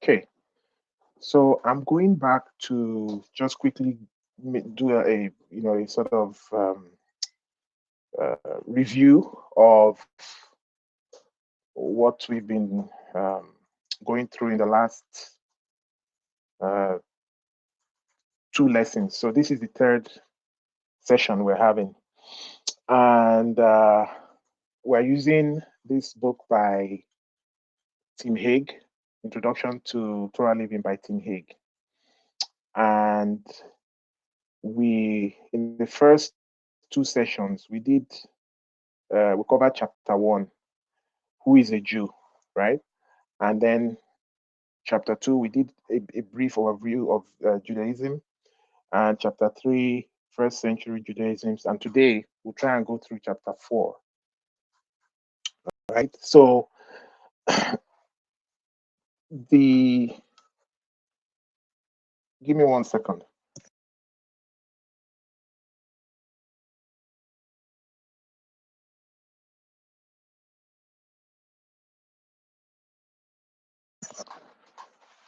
Okay, so I'm going back to just quickly do a sort of review of what we've been going through in the last uh, two lessons. So this is the third session we're having, and we're using this book by Tim Hague, Introduction to Torah Living by Tim Hague, and in the first two sessions we covered chapter 1, who is a Jew, right? And then chapter 2 we did a brief overview of Judaism, and chapter 3 first century Judaism, and today we'll try and go through chapter 4, right? So the give me 1 second.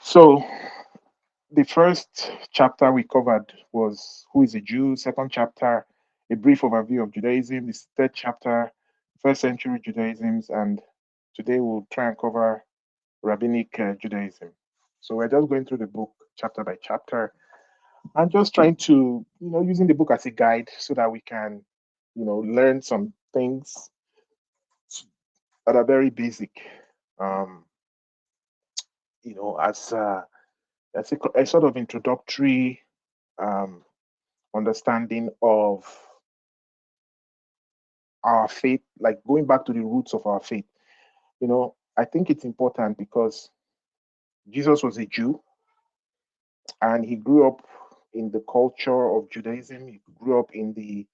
So the first chapter we covered was who is a Jew. Second chapter, a brief overview of Judaism. This third chapter, first century Judaism, and today we'll try and cover rabbinic Judaism. So we're just going through the book chapter by chapter and just trying to, using the book as a guide so that we can, learn some things that are very basic. Um, as a sort of introductory um, understanding of our faith, like going back to the roots of our faith. I think it's important because Jesus was a Jew and he grew up in the culture of Judaism. He grew up he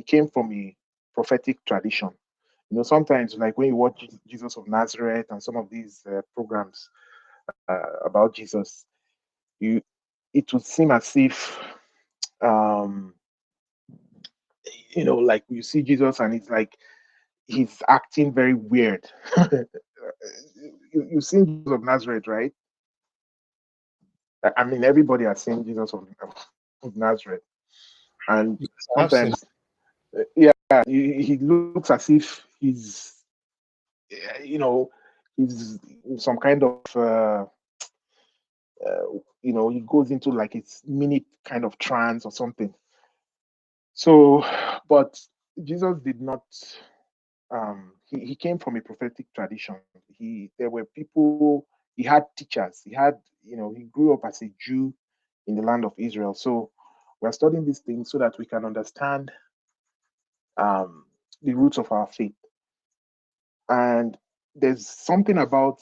came from a prophetic tradition. Sometimes, like when you watch Jesus of Nazareth and some of these programs about Jesus, you it would seem as if um, like you see Jesus and it's like he's acting very weird. You've seen Jesus of Nazareth, right? I mean, everybody has seen Jesus of Nazareth, and Yes, I have seen. sometimes, yeah, he looks as if uh, you know, he's in some kind of, he goes into like a minute kind of trance or something. So, but Jesus did not. He came from a prophetic tradition. There were people. He had teachers. He grew up as a Jew in the land of Israel. So we're studying these things so that we can understand um, the roots of our faith. And there's something about,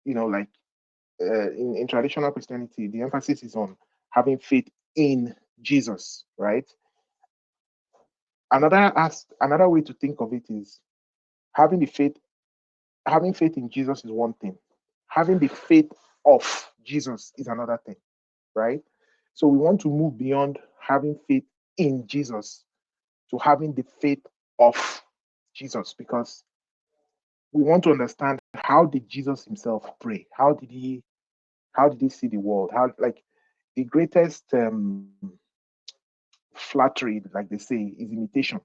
like in traditional Christianity, the emphasis is on having faith in Jesus, right? Another way to think of it is having the faith having faith in Jesus is one thing. Having the faith of Jesus is another thing, right? So we want to move beyond having faith in Jesus to having the faith of Jesus because we want to understand how did Jesus himself pray? How did he see the world? How like the greatest flattery, like they say, is imitation,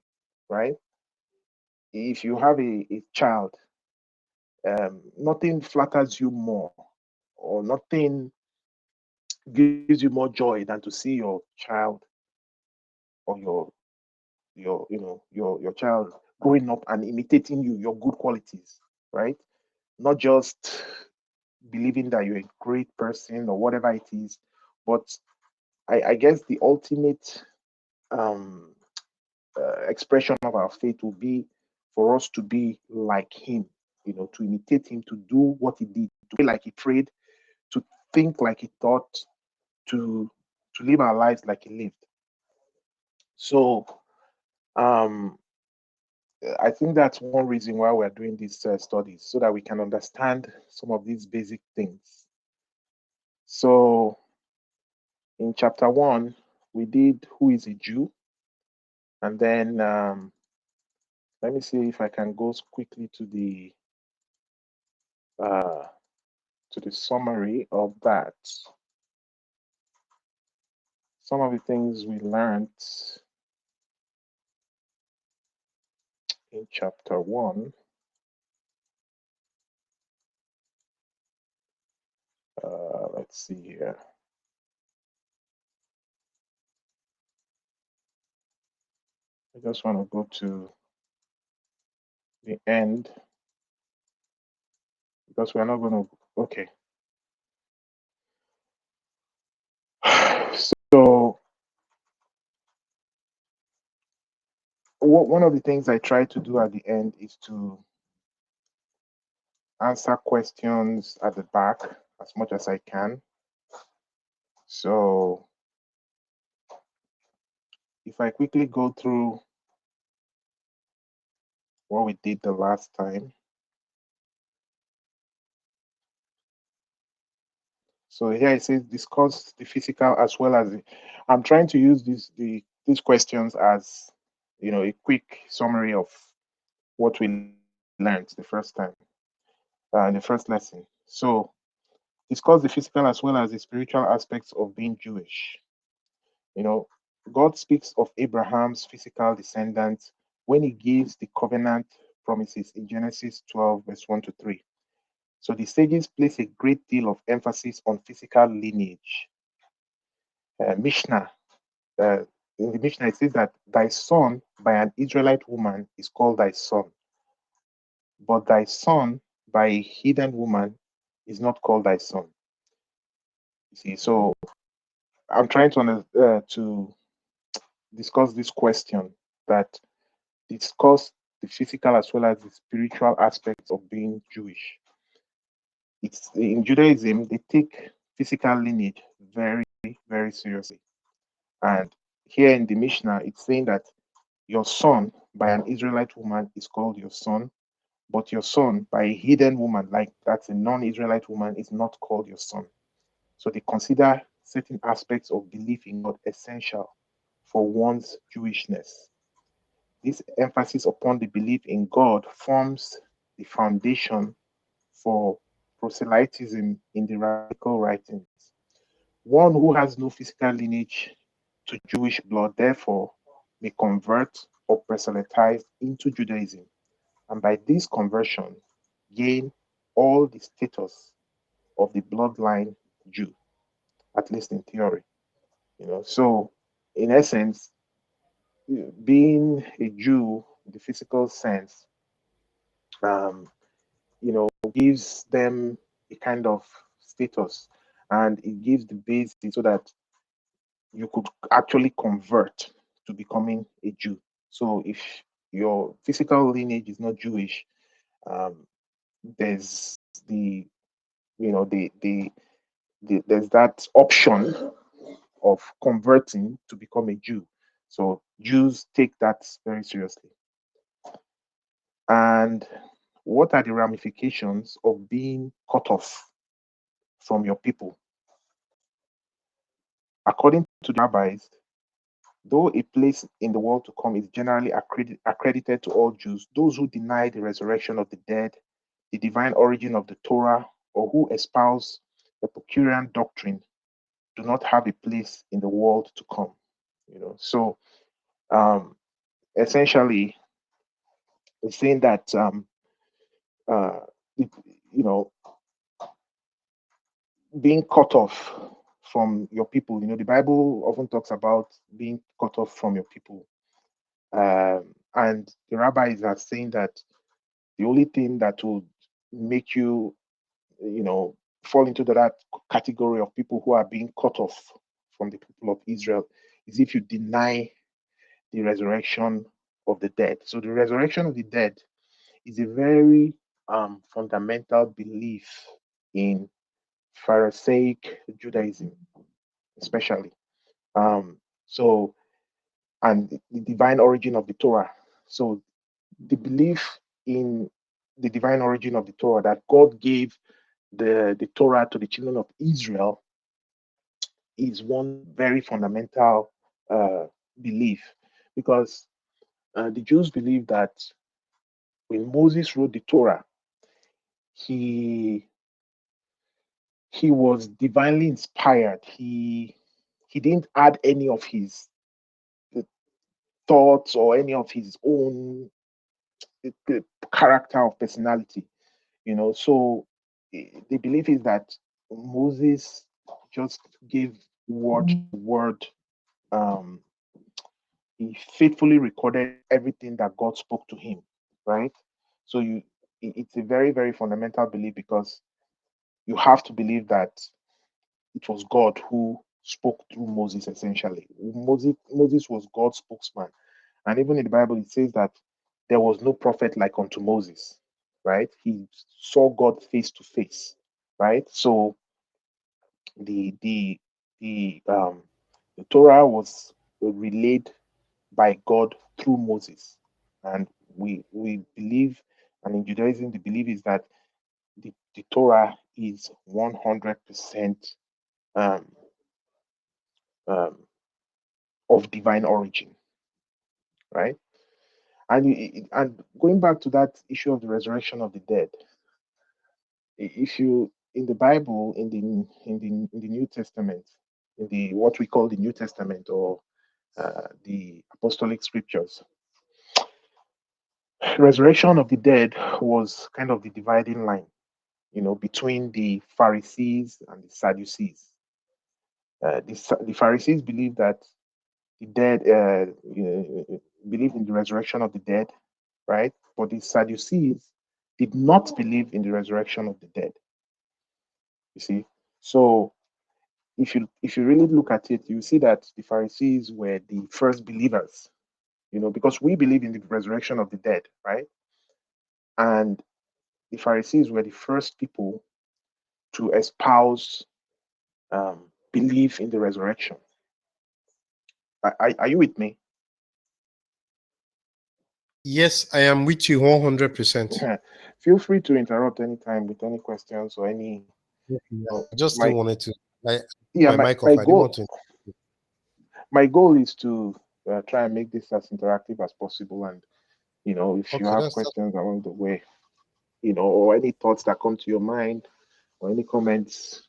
right? If you have a child, nothing flatters you more or nothing gives you more joy than to see your child or your child growing up and imitating you, your good qualities, right? Not just believing that you're a great person or whatever it is, but I guess the ultimate um, expression of our faith will be for us to be like him, to imitate him, to do what he did, to pray like he prayed, to think like he thought, to live our lives like he lived. So um, I think that's one reason why we're doing these studies so that we can understand some of these basic things. So in chapter 1, we did who is a Jew, and then let me see if I can go quickly to the uh, to the summary of that. Some of the things we learned in chapter 1. Let's see here. I just want to go to the end because we're not going to. Okay. So, one of the things I try to do at the end is to answer questions at the back as much as I can. So, if I quickly go through what we did the last time. So here it says discuss the physical as well as I'm trying to use these questions as a quick summary of what we learned the first time, the first lesson. So discuss the physical as well as the spiritual aspects of being Jewish. God speaks of Abraham's physical descendants when he gives the covenant promises in Genesis 12, verse 1 to 3. So the sages place a great deal of emphasis on physical lineage. Mishnah, in the Mishnah, it says that thy son by an Israelite woman is called thy son, but thy son by a heathen woman is not called thy son. You see, so I'm trying to discuss this question that discuss the physical as well as the spiritual aspects of being Jewish. It's in Judaism they take physical lineage very, very seriously. And here in the Mishnah, it's saying that your son by an Israelite woman is called your son, but your son by a heathen woman, like that's a non-Israelite woman, is not called your son. So they consider certain aspects of belief in God essential for one's Jewishness. This emphasis upon the belief in God forms the foundation for proselytism in the radical writings. One who has no physical lineage to Jewish blood, therefore, may convert or proselytize into Judaism, and by this conversion, gain all the status of the bloodline Jew, at least in theory. So in essence, being a Jew, in the physical sense, um, gives them a kind of status, and it gives the basis so that you could actually convert to becoming a Jew. So if your physical lineage is not Jewish, there's the there's that option of converting to become a Jew. So Jews take that very seriously. And what are the ramifications of being cut off from your people? According to the rabbis, though a place in the world to come is generally accredited to all Jews, those who deny the resurrection of the dead, the divine origin of the Torah, or who espouse Epicurean doctrine do not have a place in the world to come. So essentially, it's saying that uh, being cut off from your people. The Bible often talks about being cut off from your people. And the rabbis are saying that the only thing that will make you, fall into that category of people who are being cut off from the people of Israel is if you deny the resurrection of the dead. So the resurrection of the dead is a very fundamental belief in Pharisaic Judaism, especially. So, and the divine origin of the Torah. So, the belief in the divine origin of the Torah, that God gave the Torah to the children of Israel, is one very fundamental belief, because the Jews believe that when Moses wrote the Torah, he he was divinely inspired. He didn't add any of his uh, thoughts or any of his own character or personality, So the belief is that Moses just gave word to word. Um, he faithfully recorded everything that God spoke to him, right? So it's a very, very fundamental belief because you have to believe that it was God who spoke through Moses essentially. Moses was God's spokesman. And even in the Bible, it says that there was no prophet like unto Moses, right? He saw God face to face, right? So the the the um the Torah was relayed by God through Moses, and we believe, and in Judaism, the belief is that the Torah is 100% um, um, of divine origin, right? And going back to that issue of the resurrection of the dead, if you in the Bible, in the New Testament, in the what we call the New Testament or the apostolic scriptures, resurrection of the dead was kind of the dividing line, between the Pharisees and the Sadducees. The Pharisees believed that the dead believed in the resurrection of the dead, right? But the Sadducees did not believe in the resurrection of the dead. You see, so if you really look at it, you see that the Pharisees were the first believers, because we believe in the resurrection of the dead, right? And the Pharisees were the first people to espouse belief in the resurrection. Are you with me? Yes, I am with you 100%. Feel free to interrupt anytime with any questions or any. Okay, Uh, I just my didn't want it to. I put yeah, my my mic my off. I didn't want goal to. my goal is to try and make this as interactive as possible. And if you Okay, have that's questions along the way, or any thoughts that come to your mind, or any comments,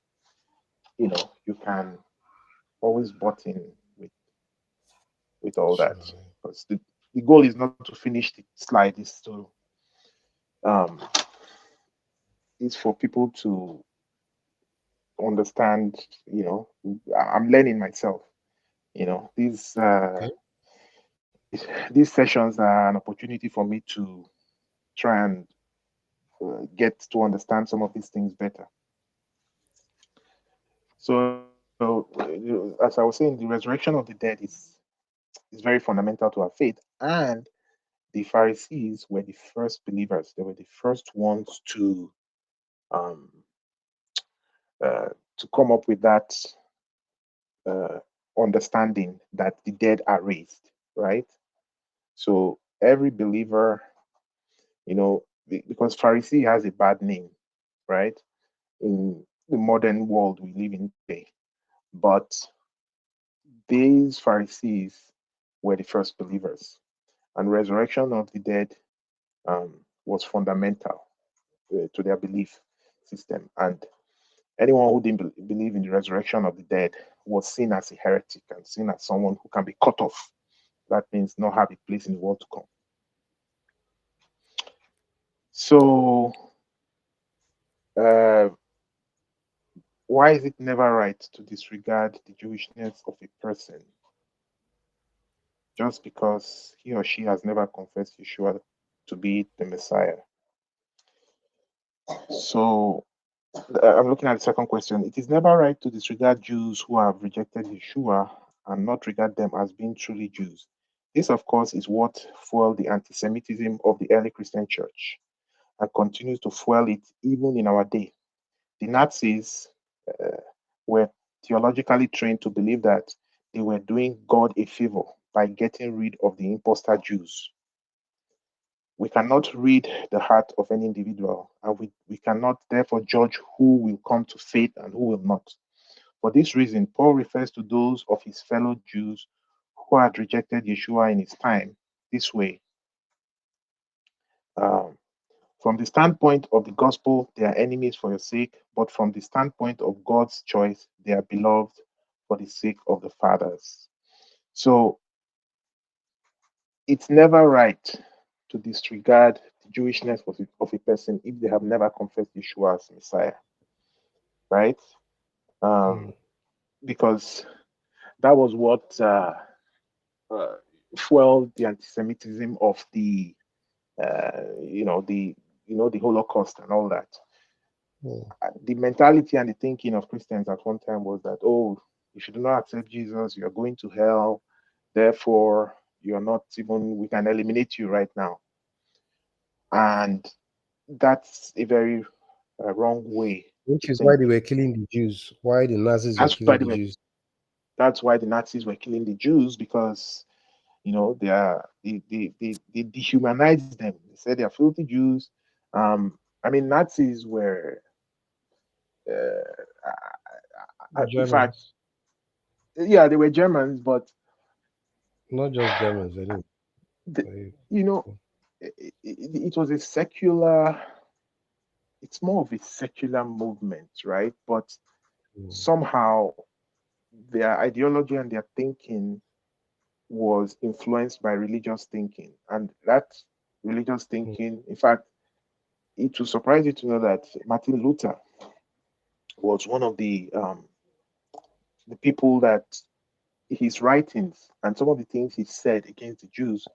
you can always butt in with all that. sure. Because the goal is not to finish the slide, um is for people to understand. I'm learning myself. These Okay. these sessions are an opportunity for me to try and get to understand some of these things better. So, as I was saying, the resurrection of the dead is very fundamental to our faith, and the Pharisees were the first believers. They were the first ones um, uh, to come up with that uh, understanding that the dead are raised, right? So every believer, because Pharisee has a bad name, right? In the modern world we live in today. But these Pharisees were the first believers, and resurrection of the dead was fundamental to their belief system. And anyone who didn't believe in the resurrection of the dead was seen as a heretic and seen as someone who can be cut off. That means not have a place in the world to come. So, uh, why is it never right to disregard the Jewishness of a person just because he or she has never confessed Yeshua to be the Messiah? So, I'm looking at the second question. It is never right to disregard Jews who have rejected Yeshua and not regard them as being truly Jews. This, of course, is what fueled the anti Semitism of the early Christian church and continues to fuel it even in our day. The Nazis uh, were theologically trained to believe that they were doing God a favor by getting rid of the impostor Jews. We cannot read the heart of any individual, and we cannot therefore judge who will come to faith and who will not. For this reason, Paul refers to those of his fellow Jews who had rejected Yeshua in his time this way. Um, From the standpoint of the gospel, they are enemies for your sake, but from the standpoint of God's choice, they are beloved for the sake of the fathers. So it's never right to disregard the Jewishness of a person if they have never confessed Yeshua as Messiah, right? mm, Um, because that was what uh, fueled the anti-Semitism of the Holocaust and all that. mm. The mentality and the thinking of Christians at one time was that, oh, if you do not accept Jesus, you are going to hell. Therefore, you are not even, we can eliminate you right now. And that's a very wrong way Which to is why think. they were killing the Jews. Why the Nazis were That's why killing they the were, Jews. that's why the Nazis were killing the Jews because they dehumanized them. They said they are filthy Jews. I mean, Nazis were, in fact, Germans, yeah, they were Germans, but not just Germans, anyway. the, They- you know, it was a secular. It's more of a secular movement, right? But mm, somehow their ideology and their thinking was influenced by religious thinking, and that religious mm, thinking, in fact, it will surprise you to know that Martin Luther was one of the people that his writings and some of the things he said against the Jews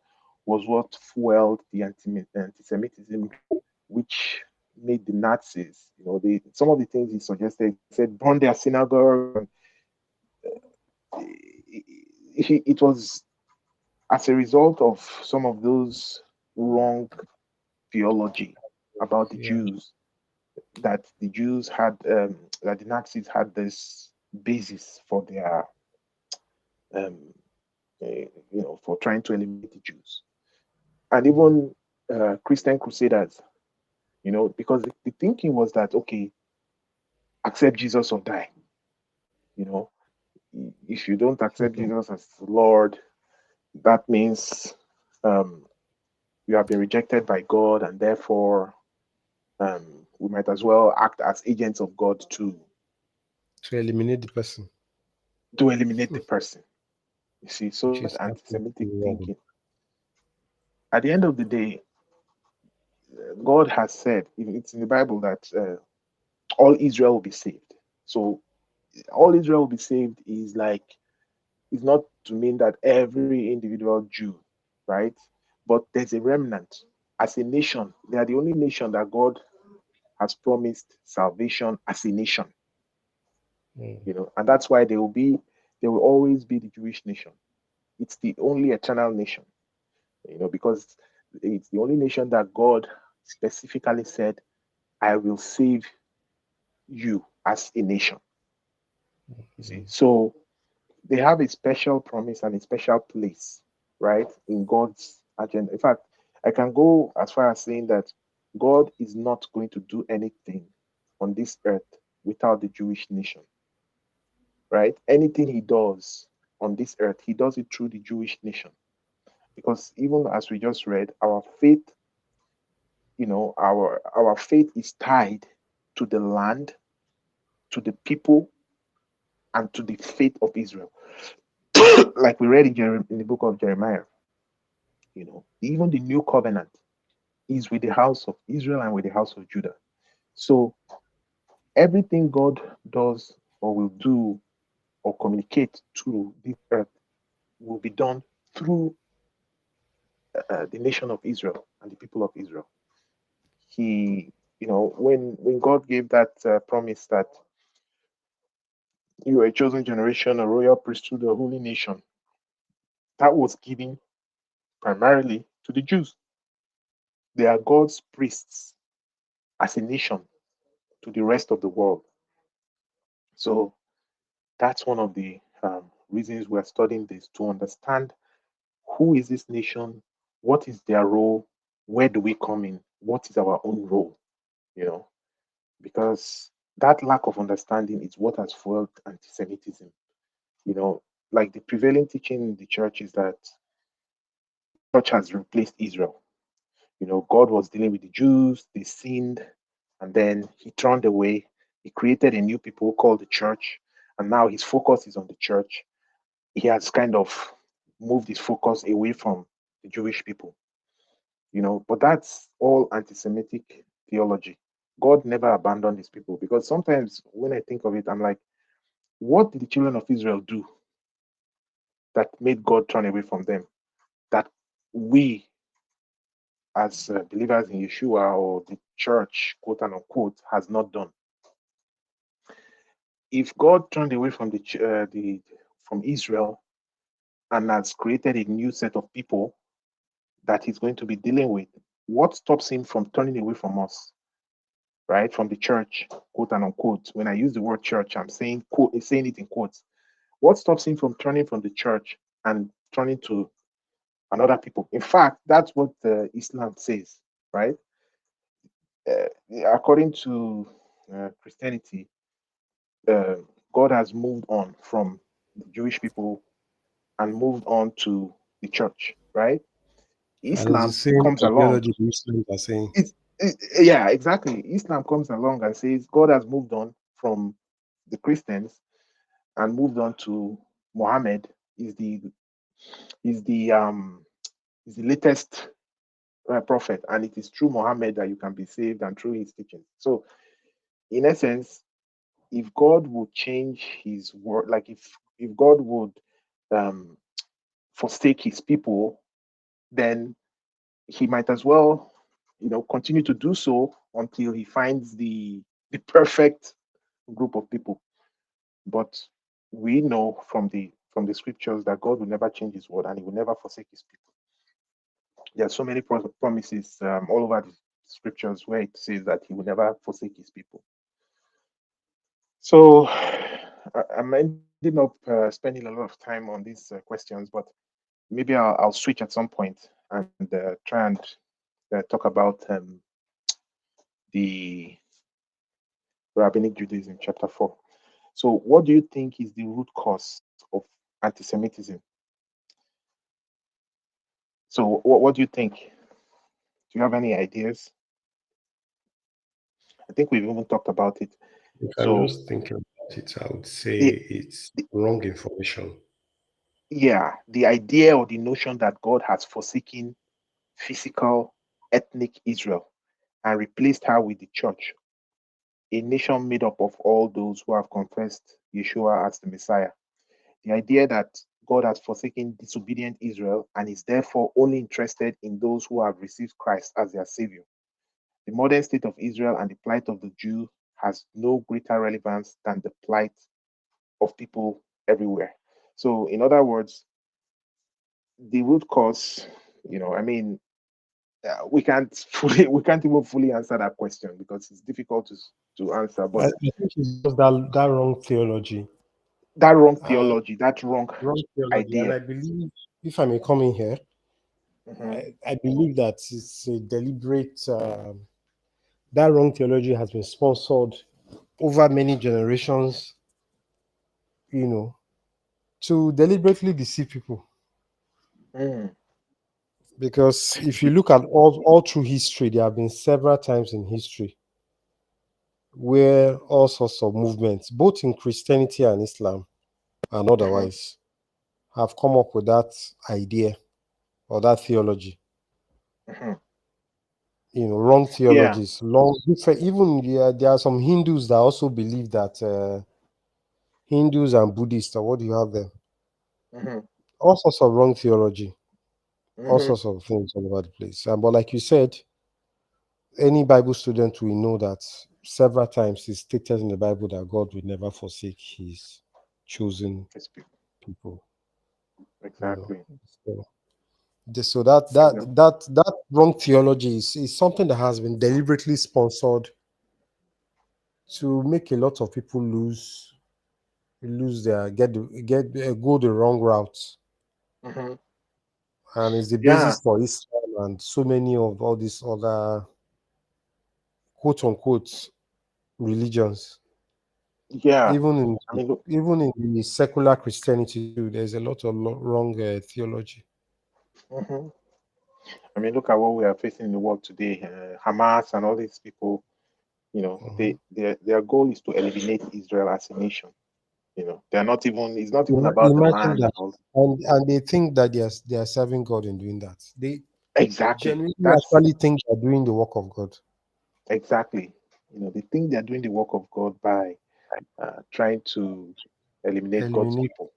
was what fueled the anti-Semitism, which made the Nazis, some of the things he suggested, he said, burn their synagogues. And it was as a result of some of those wrong theology about the yeah. Jews that the Jews had, that the Nazis had this basis for their, um, for trying to eliminate the Jews. And Mm, even Christian crusaders, because the thinking was that, okay, accept Jesus or die. You know, if you don't accept Jesus as the Lord, that means um, you have been rejected by God, and therefore we might as well act as agents of God to eliminate the person, to eliminate the person. You see, so which that's is anti-Semitic absolutely wrong. thinking. At the end of the day, God has said, it's in the Bible, that all Israel will be saved. So all Israel will be saved is not to mean that every individual Jew, right? But there's a remnant. As a nation, they are the only nation that God has promised salvation as a nation, Mm, and that's why they will always be the Jewish nation. It's the only eternal nation, because it's the only nation that God specifically said, I will save you as a nation. You see, mm, so they have a special promise and a special place, right, in God's agenda. In fact, I can go as far as saying that God is not going to do anything on this earth without the Jewish nation, right? Anything he does on this earth, he does it through the Jewish nation. Because even as we just read, our faith, our faith is tied to the land, to the people, and to the faith of Israel. Like we read in the book of Jeremiah, even the new covenant is with the house of Israel and with the house of Judah. So everything God does or will do or communicate to this earth will be done through the nation of Israel and the people of Israel. He, when God gave that promise that you are a chosen generation, a royal priesthood, a holy nation, that was given primarily to the Jews. They are God's priests as a nation to the rest of the world. So that's one of the reasons we're studying this, to understand who is this nation, what is their role, where do we come in, what is our own role, you know, because that lack of understanding is what has fueled anti-Semitism. Like the prevailing teaching in the church is that the church has replaced Israel. God was dealing with the Jews, they sinned, and then he turned away. He created a new people called the church, and now his focus is on the church. He has kind of moved his focus away from the Jewish people. But that's all anti Semitic theology. God never abandoned his people because sometimes when I think of it, I'm like, what did the children of Israel do that made God turn away from them? That we, as believers in Yeshua or the church, quote and unquote, has not done. If God turned away from the from Israel and has created a new set of people that he's going to be dealing with, what stops him from turning away from us, right? From the church, quote and unquote. When I use the word church, I'm saying saying it in quotes. What stops him from turning from the church and turning to another people? In fact, that's what Islam says, right? According to Christianity, uh, God has moved on from the Jewish people and moved on to the church, right? And it's the Islam same comes along. ideology the Muslims are saying. Yeah, exactly. Islam comes along and says God has moved on from the Christians and moved on to Muhammad. Is the is the um is the latest prophet, and it is through Muhammad that you can be saved and through his teaching. So, in essence, if God would change his word, like if God would um, forsake his people, then he might as well, continue to do so until he finds the perfect group of people. But we know from the scriptures that God will never change his word and he will never forsake his people. There are so many promises all over the scriptures where it says that he will never forsake his people. So I'm ending up spending a lot of time on these questions, but maybe I'll switch at some point and try and talk about the Rabbinic Judaism, chapter 4. So, what do you think is the root cause of anti Semitism? So, what do you think? Do you have any ideas? I think we've even talked about it. If I'm So, just thinking about it, I would say the, it's the wrong information. yeah, the idea or the notion that God has forsaken physical ethnic Israel and replaced her with the church, a nation made up of all those who have confessed Yeshua as the Messiah. The idea that God has forsaken disobedient Israel and is therefore only interested in those who have received Christ as their Savior. The modern state of Israel and the plight of the Jew has no greater relevance than the plight of people everywhere. So, in other words, the root cause, I mean, we can't even fully answer that question because it's difficult to answer. But I think it's just that wrong theology. that wrong Uh, theology, that wrong wrong theology. And idea. I believe, if I may come in here, Mhm, I believe that it's a deliberate, that wrong theology has been sponsored over many generations, you know, to deliberately deceive people. mm, Because if you look at all through history, there have been several times in history where all sorts of movements, both in Christianity and Islam and mhm, otherwise, have come up with that idea or that theology. mhm. Wrong Yeah. theologies, long different. Even there are some Hindus that also believe that Hindus and Buddhists, or what do you have there? Mhm, All sorts of wrong theology, all mhm. sorts of things all over the place. But like you said, any Bible student will know that several times it's stated in the Bible that God will never forsake His chosen It's people. You know, exactly. so, so that that Exactly. that that wrong theology is something that has been deliberately sponsored to make a lot of people lose their get go the wrong route, Mhm. and it's the Yeah. basis for Islam and so many of all these other quote unquote religions. Yeah. Even in I mean, look. even in the secular Christianity too, there's a lot of wrong theology. Mhm. I mean, look at what we are facing in the world today. Hamas and all these people, Mhm. their goal is to eliminate Israel as a nation. They're not even. It's not even about the Imagine land that, and all. and they think that they are serving God in doing that. They Exactly. genuinely That's actually think they're doing the work of God. exactly. They think they're doing the work of God by trying to eliminate God's Eliminate. people.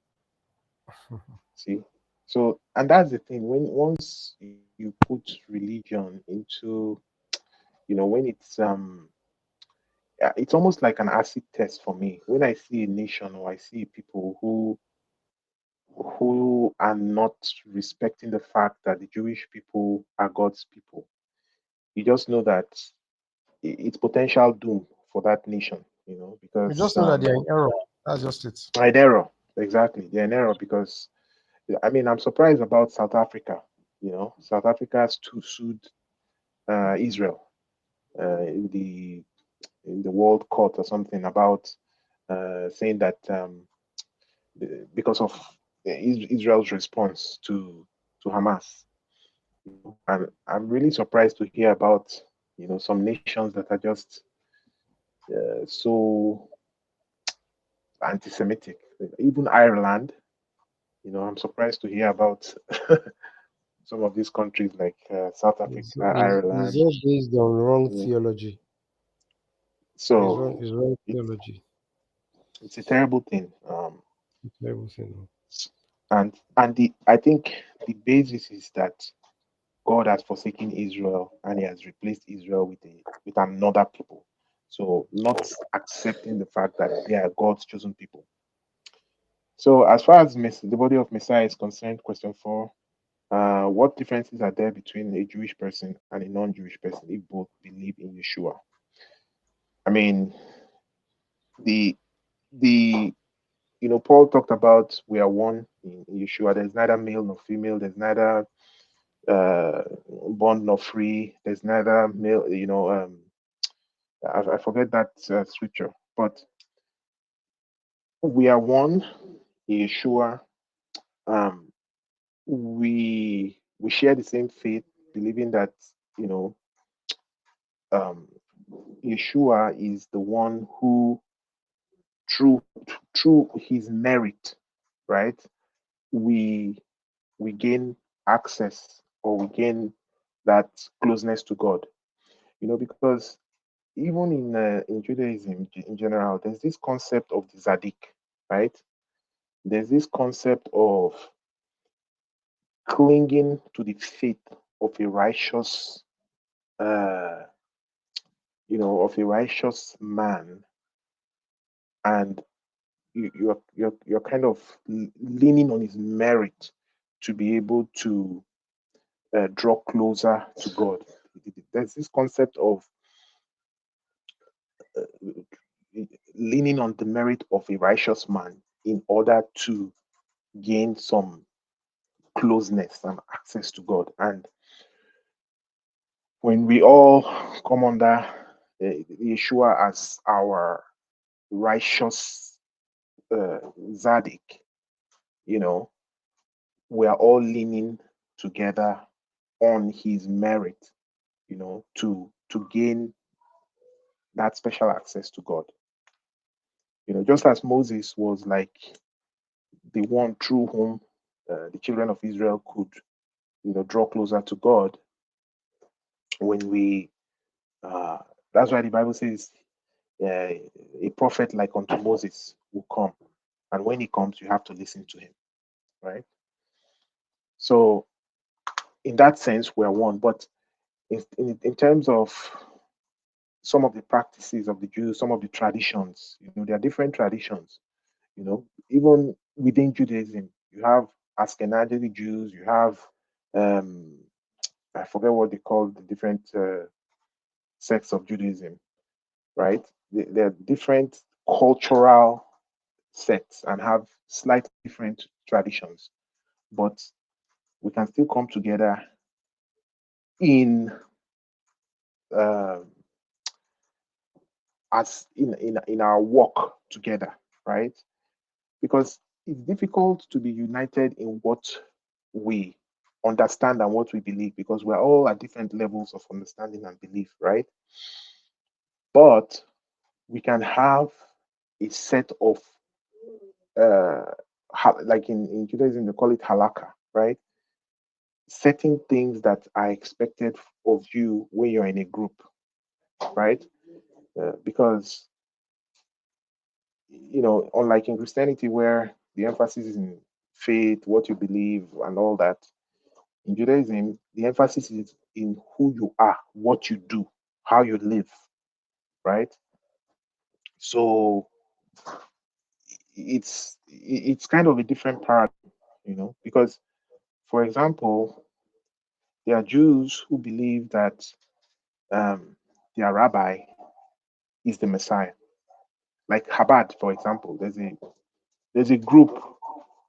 See, so and that's the thing. When once you put religion into, when it's almost like an acid test for me. When I see a nation or I see people who are not respecting the fact that the Jewish people are God's people, you just know that it's potential doom for that nation. You Because just know that they're in error. That's just it. an error, exactly, they're an error because I mean, I'm surprised about South Africa. South Africa has sued Israel in the World Court or something about saying that because of Israel's response to Hamas. And I'm really surprised to hear about some nations that are just so anti-Semitic. Even Ireland. I'm surprised to hear about some of these countries like South Africa, It's Ireland. all based on wrong You know. theology. So It's wrong it's theology. it's a terrible thing. It's everything. And the I think the basis is that God has forsaken Israel and He has replaced Israel with another people. So not accepting the fact that they are God's chosen people. So as far as the body of Messiah is concerned, question 4, what differences are there between a Jewish person and a non-Jewish person if both believe in Yeshua? I mean, the the Paul talked about we are one in Yeshua. There's neither male nor female. There's neither uh, bond nor free. There's neither male. I forget that scripture, but we are one in Yeshua. Um, we share the same faith, believing that you know um, Yeshua is the one who, through through his merit, right? We we gain access or we gain that closeness to God. Because even in Judaism in general, there's this concept of the Zadik, right? There's this concept of clinging to the faith of a righteous, uh, of a righteous man, and you're kind of leaning on his merit to be able to draw closer to God. There's this concept of leaning on the merit of a righteous man in order to gain some closeness and access to God. And when we all come under Yeshua as our righteous Zadik, you know, we are all leaning together on his merit, to gain that special access to God. Just as Moses was like the one through whom the children of Israel could, draw closer to God. When we, uh, that's why the Bible says, a prophet like unto Moses will come, and when he comes, you have to listen to him, right? So, in that sense, we are one. But in terms of some of the practices of the Jews, some of the traditions, there are different traditions. Even within Judaism, you have Ashkenazi Jews, you have um, I forget what they call the different sects of Judaism, right? They're different cultural sects and have slightly different traditions, but we can still come together in uh, as in our work together, right? Because it's difficult to be united in what we understand and what we believe, because we're all at different levels of understanding and belief, right? But we can have a set of uh like in Judaism they call it halakha, right? Certain things that are expected of you when you're in a group, right? Because unlike in Christianity where the emphasis is in faith, what you believe, and all that, in Judaism the emphasis is in who you are, what you do, how you live, right? So it's kind of a different paradigm, because for example, there are Jews who believe that their rabbi is the Messiah. Like Chabad, for example, there's a group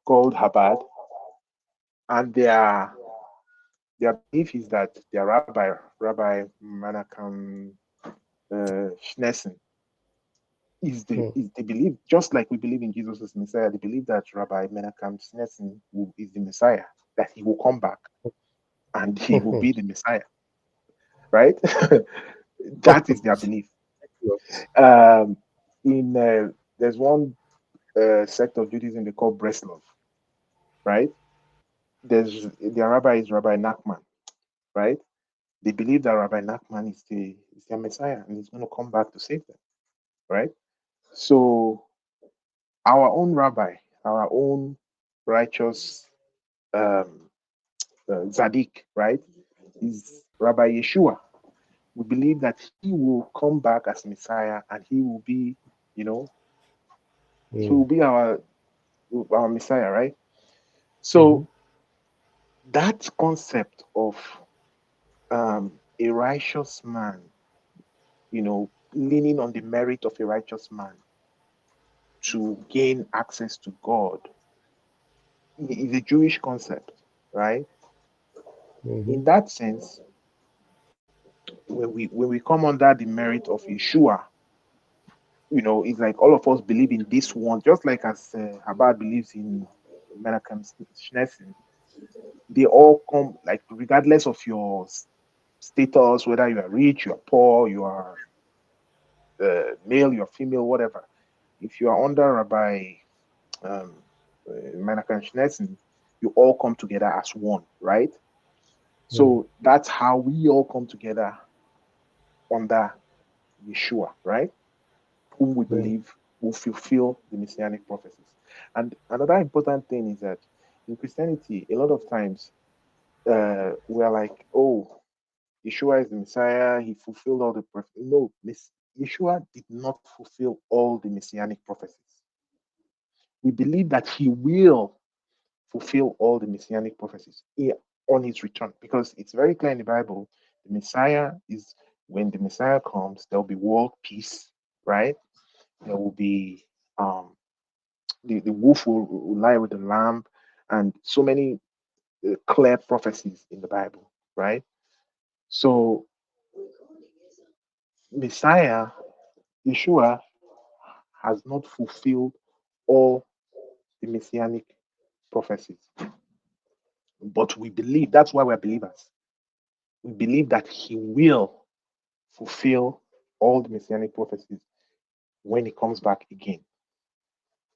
called Chabad, and their belief is that their rabbi, Rabbi Menachem Schneesen, mm, is they believe, just like we believe in Jesus as Messiah, they believe that Rabbi Menachem Schneesen is the Messiah, that he will come back and he will mhm. be the Messiah, right? That is their belief. Yes. Um, in There's one sect of Judaism they call Breslov, right? Their rabbi is Rabbi Nachman, right? They believe that Rabbi Nachman is their Messiah and he's going to come back to save them, right? So our own rabbi, our own righteous um, Zadik, right, is Rabbi Yeshua. We believe that he will come back as Messiah and you know, he Mm, will be our Messiah, right? mhm, So that concept of a righteous man, leaning on the merit of a righteous man to gain access to God is a Jewish concept, right? mhm, In that sense, when we come under the merit of Yeshua, it's like all of us believe in this one, just like as Abad believes in Menachem Schneesen. They all come, like, regardless of your status, whether you are rich, you are poor, you are male, you are female, whatever. If you are under Rabbi um, Menachem Schneesen, you all come together as one, right? mm, So that's how we all come together under Yeshua, right? Whom we mm, believe will fulfill the messianic prophecies. And another important thing is that in Christianity, a lot of times we're like, oh, Yeshua is the Messiah, he fulfilled all the prophecies. No, Yeshua did not fulfill all the messianic prophecies. We believe that he will fulfill all the messianic prophecies on his return, because it's very clear in the Bible. The Messiah is When the Messiah comes, there'll be world peace, right? There will be um, the wolf will lie with the lamb, and so many clear prophecies in the Bible, right? So Messiah, Yeshua, has not fulfilled all the messianic prophecies, but we believe that's why we're believers. We believe that he will fulfill all the messianic prophecies when he comes back again.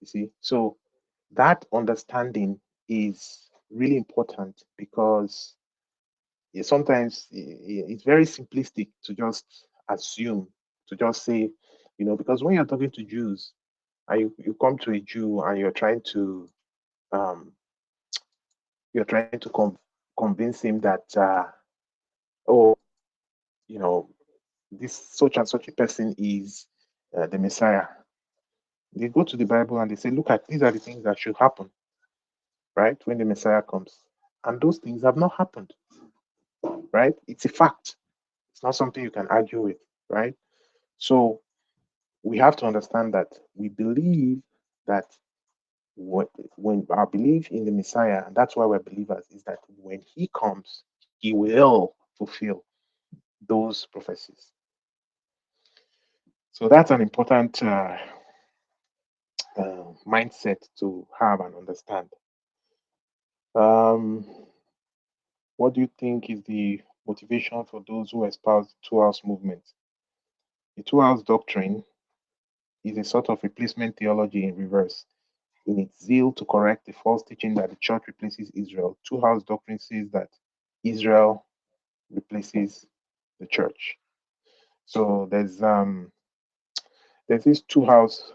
You see, so that understanding is really important, because sometimes it's very simplistic to just assume, to just say, because when you're talking to Jews and you come to a Jew and um, you're trying to convince him that oh, you know this such and such a person is the Messiah. They go to the Bible and they say, look, at these are the things that should happen, right, when the Messiah comes, and those things have not happened, right? It's a fact. It's not something you can argue with, right? So we have to understand that we believe that when our belief in the Messiah, and that's why we're believers, is that when he comes, he will fulfill those prophecies. So that's an important mindset to have and understand. Um, What do you think is the motivation for those who espouse the two house movement? The two house doctrine is a sort of replacement theology in reverse. In its zeal to correct the false teaching that the church replaces Israel, two house doctrine says that Israel replaces the church. So there's this two house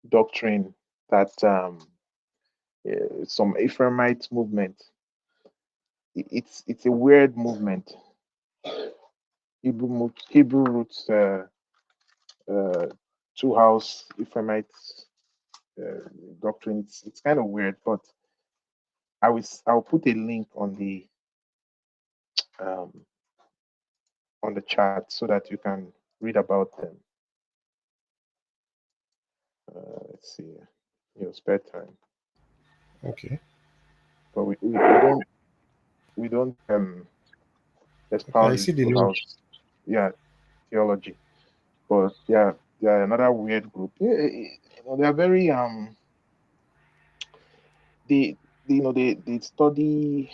doctrine that some Ephraimite movement. It's a weird movement. Hebrew roots uh, two house Ephraimite uh, doctrine. It's kind of weird, but I'll put a link um, on the chat so that you can read about them. Let's see, your spare time. Okay. But we don't Okay, espouse I this see the two link. house, yeah, theology. But yeah, they are another weird group. They are very they, they study.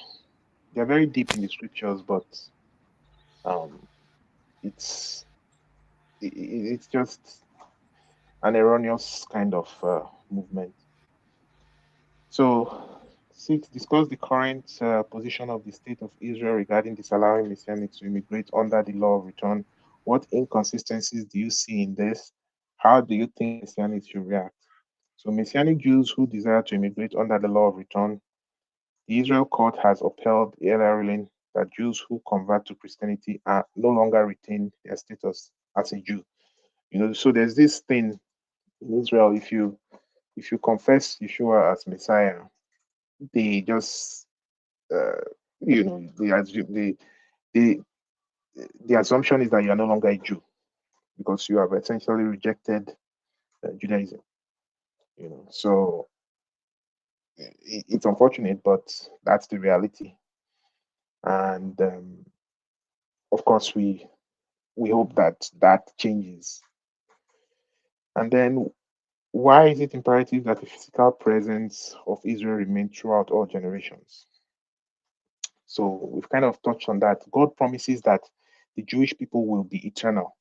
They are very deep in the scriptures, but um it's it's just an erroneous kind of movement. So, six, discuss the current position of the state of Israel regarding disallowing Messianics to immigrate under the law of return. What inconsistencies do you see in this? How do you think Messianics should react? So, Messianic Jews who desire to immigrate under the law of return, the Israel court has upheld the earlier ruling that Jews who convert to Christianity are no longer retain their status as a Jew. So there's this thing in Israel: if you confess Yeshua as Messiah, they just uh, they assume the the assumption is that you are no longer a Jew because you have essentially rejected Judaism. So it's unfortunate, but that's the reality. And of course, we hope that that changes. And then, why is it imperative that the physical presence of Israel remain throughout all generations? So we've kind of touched on that. God promises that the Jewish people will be eternal,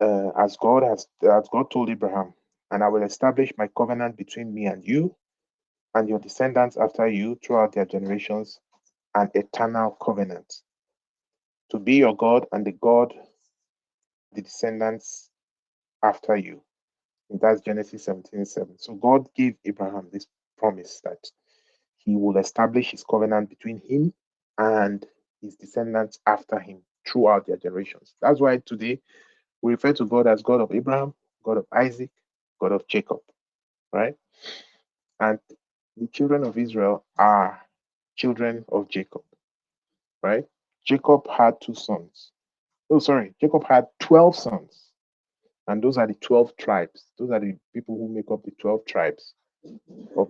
as God told Abraham, and I will establish my covenant between me and you and your descendants after you throughout their generations, an eternal covenant to be your God and the God the descendants after you. And that's Genesis 17:7. So God gave Abraham this promise that he will establish his covenant between him and his descendants after him throughout their generations. That's why today we refer to God as God of Abraham, God of Isaac, God of Jacob, right? And the children of Israel are children of Jacob, right? Jacob had two sons. Oh, sorry, Jacob had 12 sons. And those are the 12 tribes. Those are the people who make up the 12 tribes of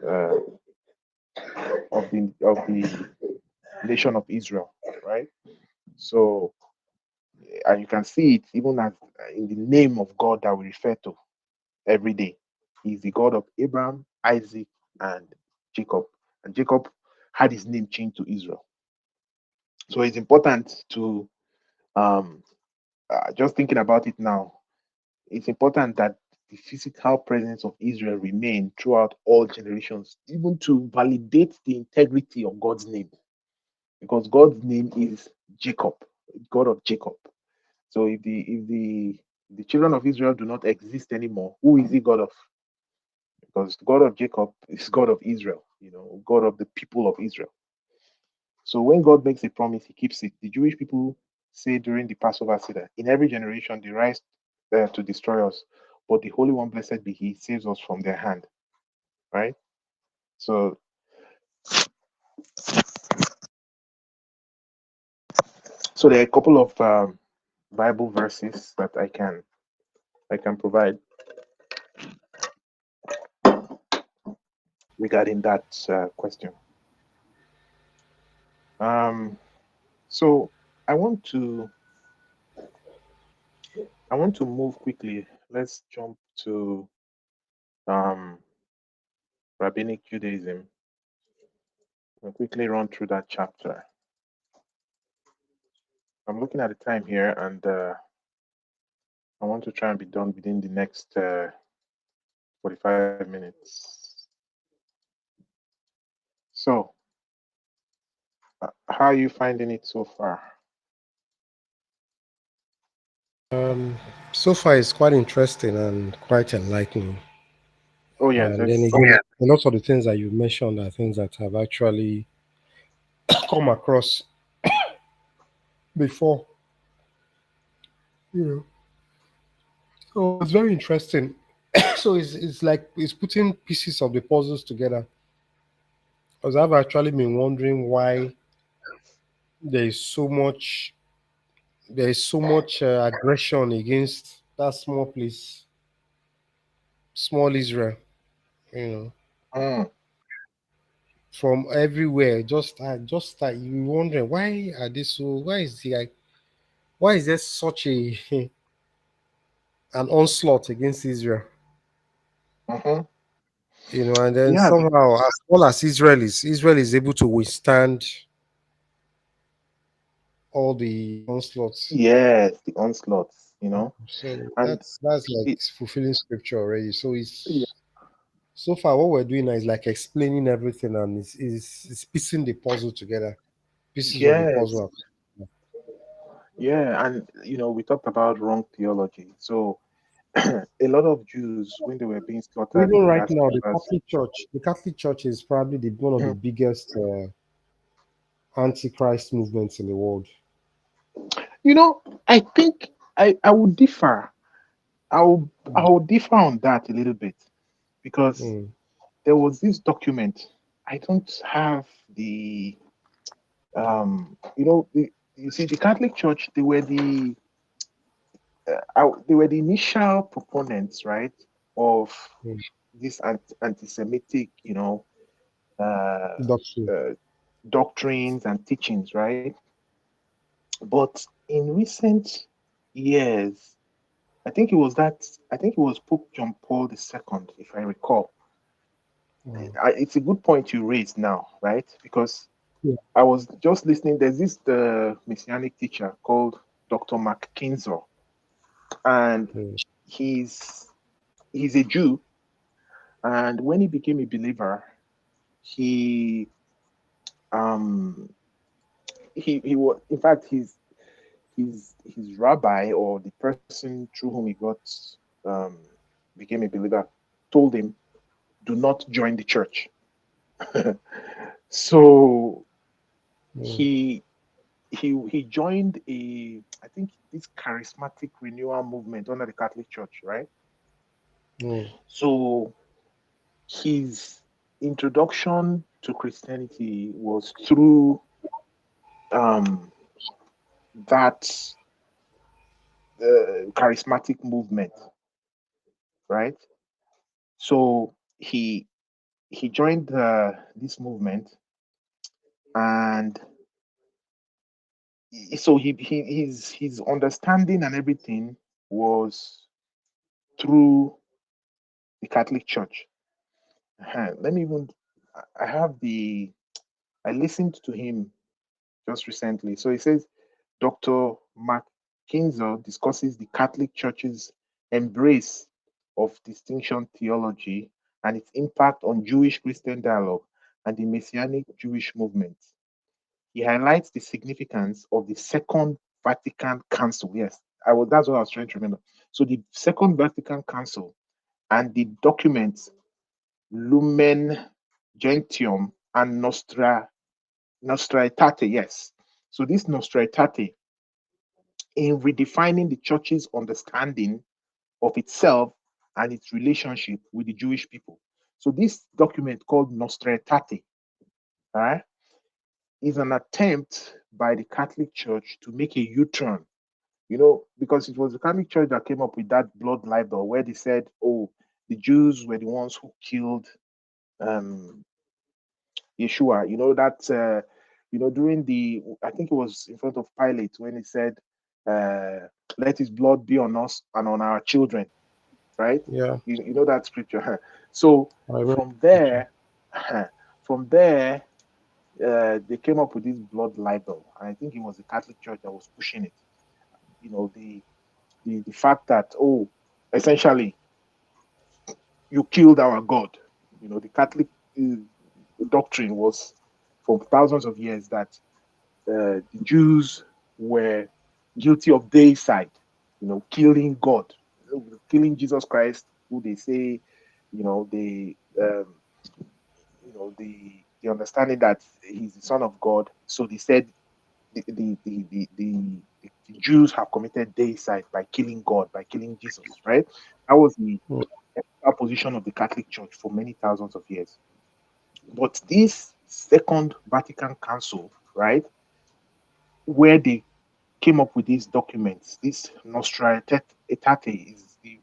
uh, the nation of Israel, right? So, and you can see it even as in the name of God that we refer to every day. He's the God of Abraham, Isaac, and Jacob. And Jacob had his name changed to Israel. So it's important to just thinking about it now. It's important that the physical presence of Israel remain throughout all generations, even to validate the integrity of God's name, because God's name is Jacob, God of Jacob. So if the children of Israel do not exist anymore, who is the God of? Because the God of Jacob is God of Israel, God of the people of Israel. So when God makes a promise, he keeps it. The Jewish people say during the Passover Seder, in every generation they rise to destroy us, but the Holy One, blessed be He, saves us from their hand. Right. So there are a couple of Bible verses that I can provide regarding that question. Um, so I want to move quickly. Let's jump to um, rabbinic Judaism. I'll quickly run through that chapter. I'm looking at the time here, and I want to try and be done within the next 45 minutes. So, how are you finding it so far? Um, so far, it's quite interesting and quite enlightening. Oh yes, And then it's again, a lot of the things that you mentioned are things that have actually come across before. You know, so it's very interesting. So it's like it's putting pieces of the puzzles together. Because I've actually been wondering why there is so much aggression against that small place, small Israel. You know, mm, from everywhere. Just that you wondering why are they so? why is there such a an onslaught against Israel? mm-hmm. You know, and then Yeah, somehow, as well as Israel is able to withstand all the onslaughts. yes, the onslaughts, So and that's like it, fulfilling scripture already. So yeah, it's so far what we're doing now is like explaining everything and is piecing the puzzle together, pieces of the yes, puzzle. yeah, and we talked about wrong theology. So a lot of Jews, when they were being slaughtered in Even the right last now, chapters, The Catholic Church is probably one of the biggest antichrist movements in the world. I think I would differ. I will differ on that a little bit because Mm, there was this document. I don't have the you see the Catholic Church. They were the initial proponents, right, of mm. this anti-Semitic, uh, Doctrine. uh, doctrines and teachings, right? But in recent years, I think it was that I think it was Pope John Paul II, if I recall. Wow. It's a good point you raised now, right? Because Yeah. I was just listening. There's this the messianic teacher called Dr. Mark Kinzel, and Mm, he's he's a Jew. And when he became a believer, he um he was in fact his rabbi, or the person through whom he um became a believer, told him, do not join the church. So mm, he he joined I think this charismatic renewal movement under the Catholic Church, right? mm, So his introduction to Christianity was through um that charismatic movement, right? So he joined this movement, and so his understanding and everything was through the Catholic Church. Let me even I have the I listened to him just recently. So he says Dr. Mark Kinzel discusses the Catholic Church's embrace of distinction theology and its impact on Jewish Christian dialogue and the Messianic Jewish movement. He highlights the significance of the Second Vatican Council. Yes, that's what I was trying to remember. So the Second Vatican Council and the documents Lumen Gentium and Nostra Aetate. Yes. So this Nostra Aetate, in redefining the church's understanding of itself and its relationship with the Jewish people. So this document called Nostra Aetate, all right, is an attempt by the Catholic Church to make a U-turn. Because it was the Catholic Church that came up with that blood libel where they said, "Oh, the Jews were the ones who killed um, Yeshua." During I think it was in front of Pilate when he said, "Let his blood be on us and on our children." Right? yeah. You know that scripture. So I remember. from there, from there, they came up with this blood libel, and I think it was the Catholic Church that was pushing it. The fact that, oh, essentially you killed our God. The Catholic uh, doctrine was for thousands of years that the Jews were guilty of deicide, killing God, killing Jesus Christ, who they say, they, the understanding that he's the Son of God. So they said the Jews have committed deicide by killing God, by killing Jesus, right? That was the position of the Catholic Church for many thousands of years. But this Second Vatican Council, right, where they came up with these documents, this Nostra Aetate is the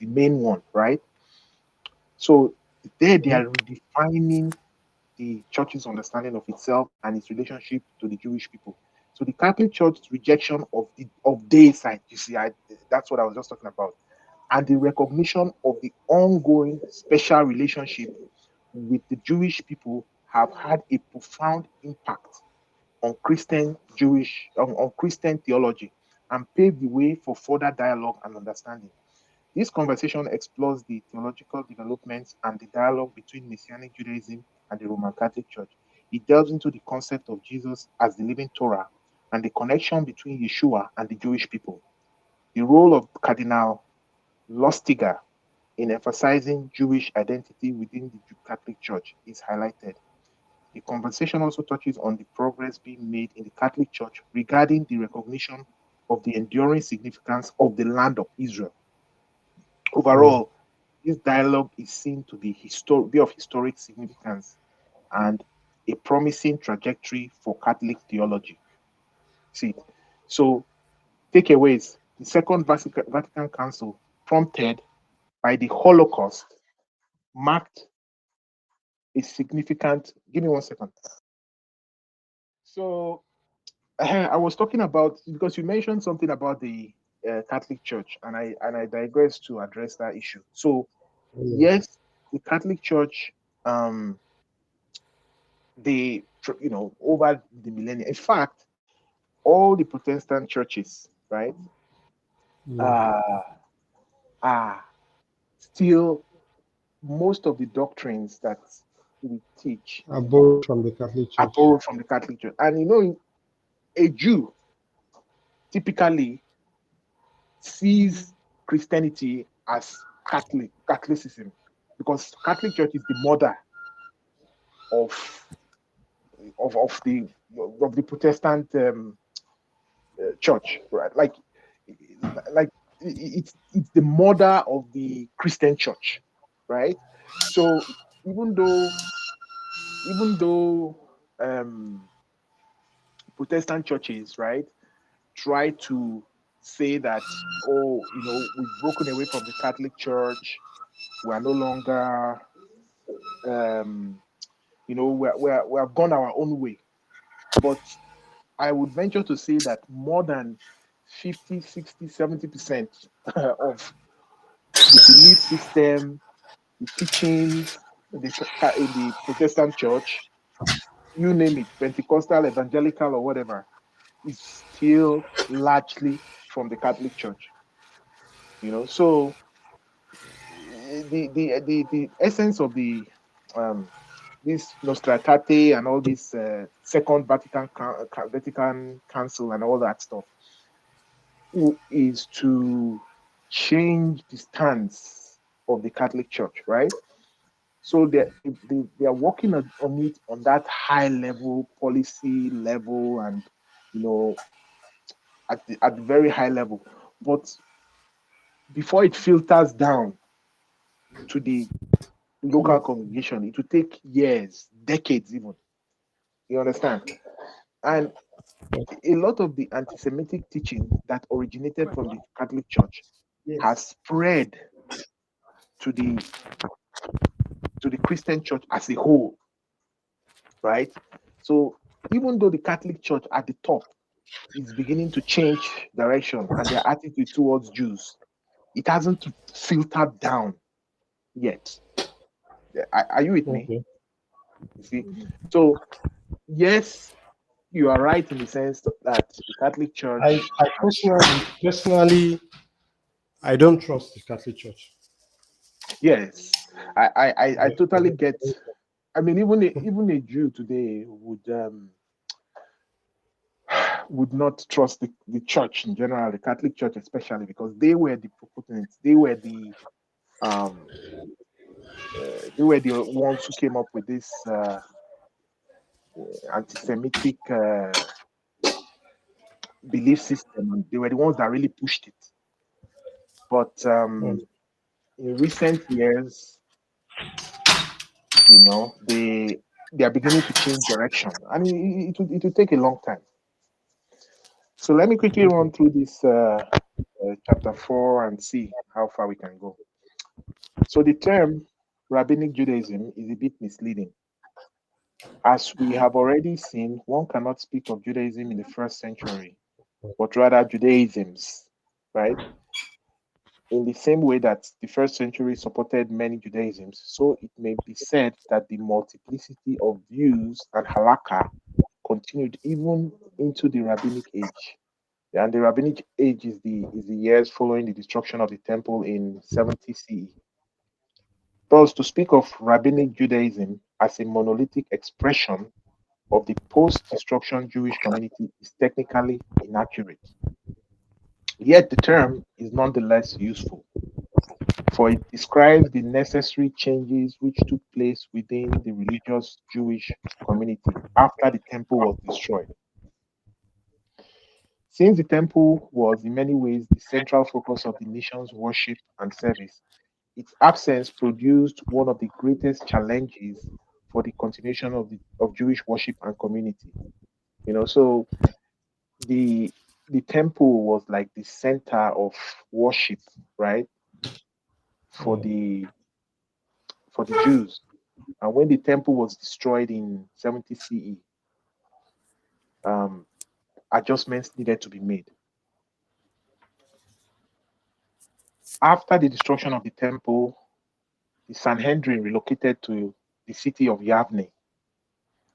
main one, right? So there they are redefining the church's understanding of itself and its relationship to the Jewish people. So the Catholic Church's rejection of deicide, you see, that's what I was just talking about, and the recognition of the ongoing special relationship with the Jewish people have had a profound impact on on Christian theology and paved the way for further dialogue and understanding. This conversation explores the theological developments and the dialogue between Messianic Judaism and the Roman Catholic Church. It delves into the concept of Jesus as the living Torah and the connection between Yeshua and the Jewish people. The role of Cardinal Lustiger in emphasizing Jewish identity within the Catholic Church is highlighted. The conversation also touches on the progress being made in the Catholic Church regarding the recognition of the enduring significance of the land of Israel. Overall, this dialogue is seen to be of historic significance and a promising trajectory for Catholic theology. See, so takeaways: the Second Vatican Council, prompted by the Holocaust, marked a significant. Give me 1 second. So I was talking about, because you mentioned something about the Catholic Church, and I digress to address that issue. So yes, the Catholic Church, um, over the millennia. In fact, all the Protestant churches, right, uh, are still, most of the doctrines that we teach Are borrowed from the Catholic are Church. borrowed from the Catholic Church. And a Jew typically sees Christianity as Catholicism, because Catholic Church is the mother of of the Protestant church, right? Like it's the mother of the Christian church, right? So even though even though um, Protestant churches, right, try to say that, oh, we've broken away from the Catholic Church, we are no longer, um, we have gone our own way. But I would venture to say that more than 50, 60, 70% of the belief system, the teachings in the Protestant church, you name it, Pentecostal, evangelical, or whatever, is still largely from the Catholic Church. So the essence of the this Nostra Aetate and all this Second Vatican Council and all that stuff is to change the stance of the Catholic Church, right? So they are working on it on that high level, policy level, and you know at the very high level. But before it filters down to the local congregation, it will take years, decades even. You understand? And a lot of the anti-Semitic teaching that originated from the Catholic Church has spread to the Christian Church as a whole, right? So even though the Catholic Church at the top is beginning to change direction and their attitude towards Jews, it hasn't filtered down yet. Are you with me? Okay. You see, so yes, you are right in the sense that the Catholic I, Church I has, personally, I don't trust the Catholic Church. yes, I I totally don't- get. I mean, even a Jew today would not trust the church in general, the Catholic Church especially, because they were the proponents, um they were the ones who came up with this anti-Semitic belief system, and they were the ones that really pushed it. But Hmm. in recent years, they are beginning to change direction, and it will take a long time. So let me quickly run through this chapter 4 and see how far we can go. So the term rabbinic Judaism is a bit misleading. As we have already seen, one cannot speak of Judaism in the first century, but rather Judaisms, right? In the same way that the first century supported many Judaisms, so it may be said that the multiplicity of views and halakha continued even into the rabbinic age. And the rabbinic age is the years following the destruction of the temple in 70 CE. Thus, to speak of rabbinic Judaism as a monolithic expression of the post-destruction Jewish community is technically inaccurate. Yet the term is nonetheless useful, for it describes the necessary changes which took place within the religious Jewish community after the temple was destroyed. Since the temple was in many ways the central focus of the nation's worship and service, its absence produced one of the greatest challenges for the continuation of Jewish worship and community. So the the temple was like the center of worship, right, for Hmm. the Jews. And when the temple was destroyed in 70 CE, um, adjustments needed to be made. After the destruction of the temple, the Sanhedrin relocated to the city of Yavne.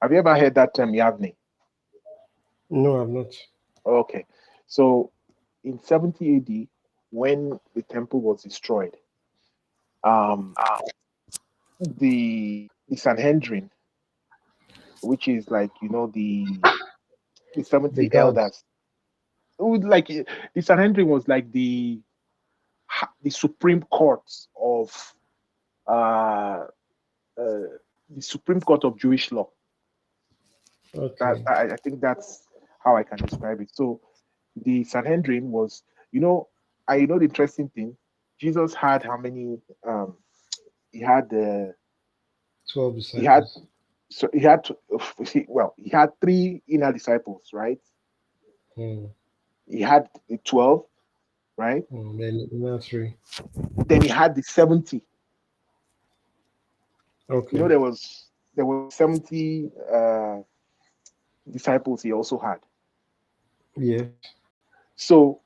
Have you ever heard that term, Yavne? No, I'm not. Okay. So in 70 AD, when the temple was destroyed, um, the Sanhedrin, which is like the The 70 guards. elders, the Sanhedrin was like the supreme court of uh, uh, the Supreme Court of Jewish law. That Okay. I think that's how I can describe it. So the Sanhedrin was, you know, the interesting thing. Jesus had how many? He had 12 he had disciples. so he had he had three inner disciples, right? Hmm. He had the 12, right? Then not three. Then he had the 70. Okay. There was 70 disciples he also had. Yes. So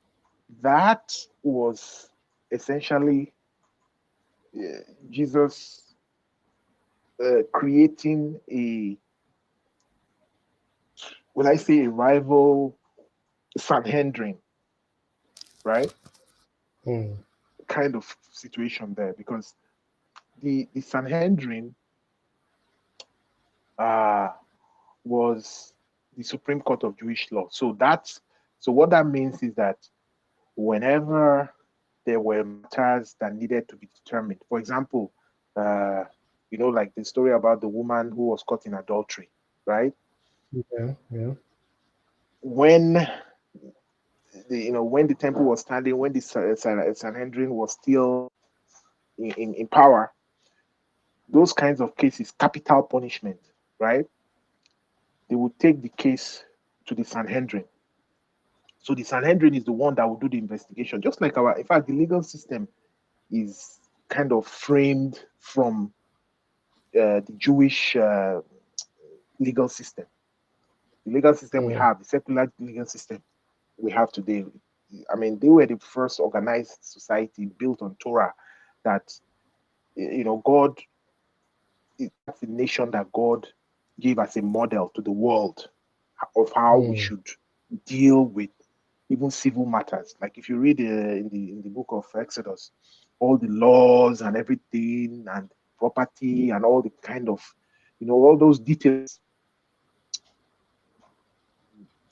that was essentially Jesus creating will I say, a rival Sanhedrin, right? Hmm. Kind of situation there because the Sanhedrin uh, was the Supreme Court of Jewish law. So what that means is that whenever there were matters that needed to be determined, for example, uh, like the story about the woman who was caught in adultery, right? Yeah. Yeah. When when the temple was standing, when the Sanhedrin was still in power, those kinds of cases, capital punishment, right? They would take the case to the Sanhedrin. So the Sanhedrin is the one that will do the investigation, just like in fact, the legal system is kind of framed from the Jewish legal system. The legal system we Hmm. have, the secular legal system we have today. I mean, they were the first organized society built on Torah that God that's the nation that God gave as a model to the world of how we Mm. should deal with even civil matters. Like if you read in the book of Exodus, all the laws and everything and property and all the kind of, all those details.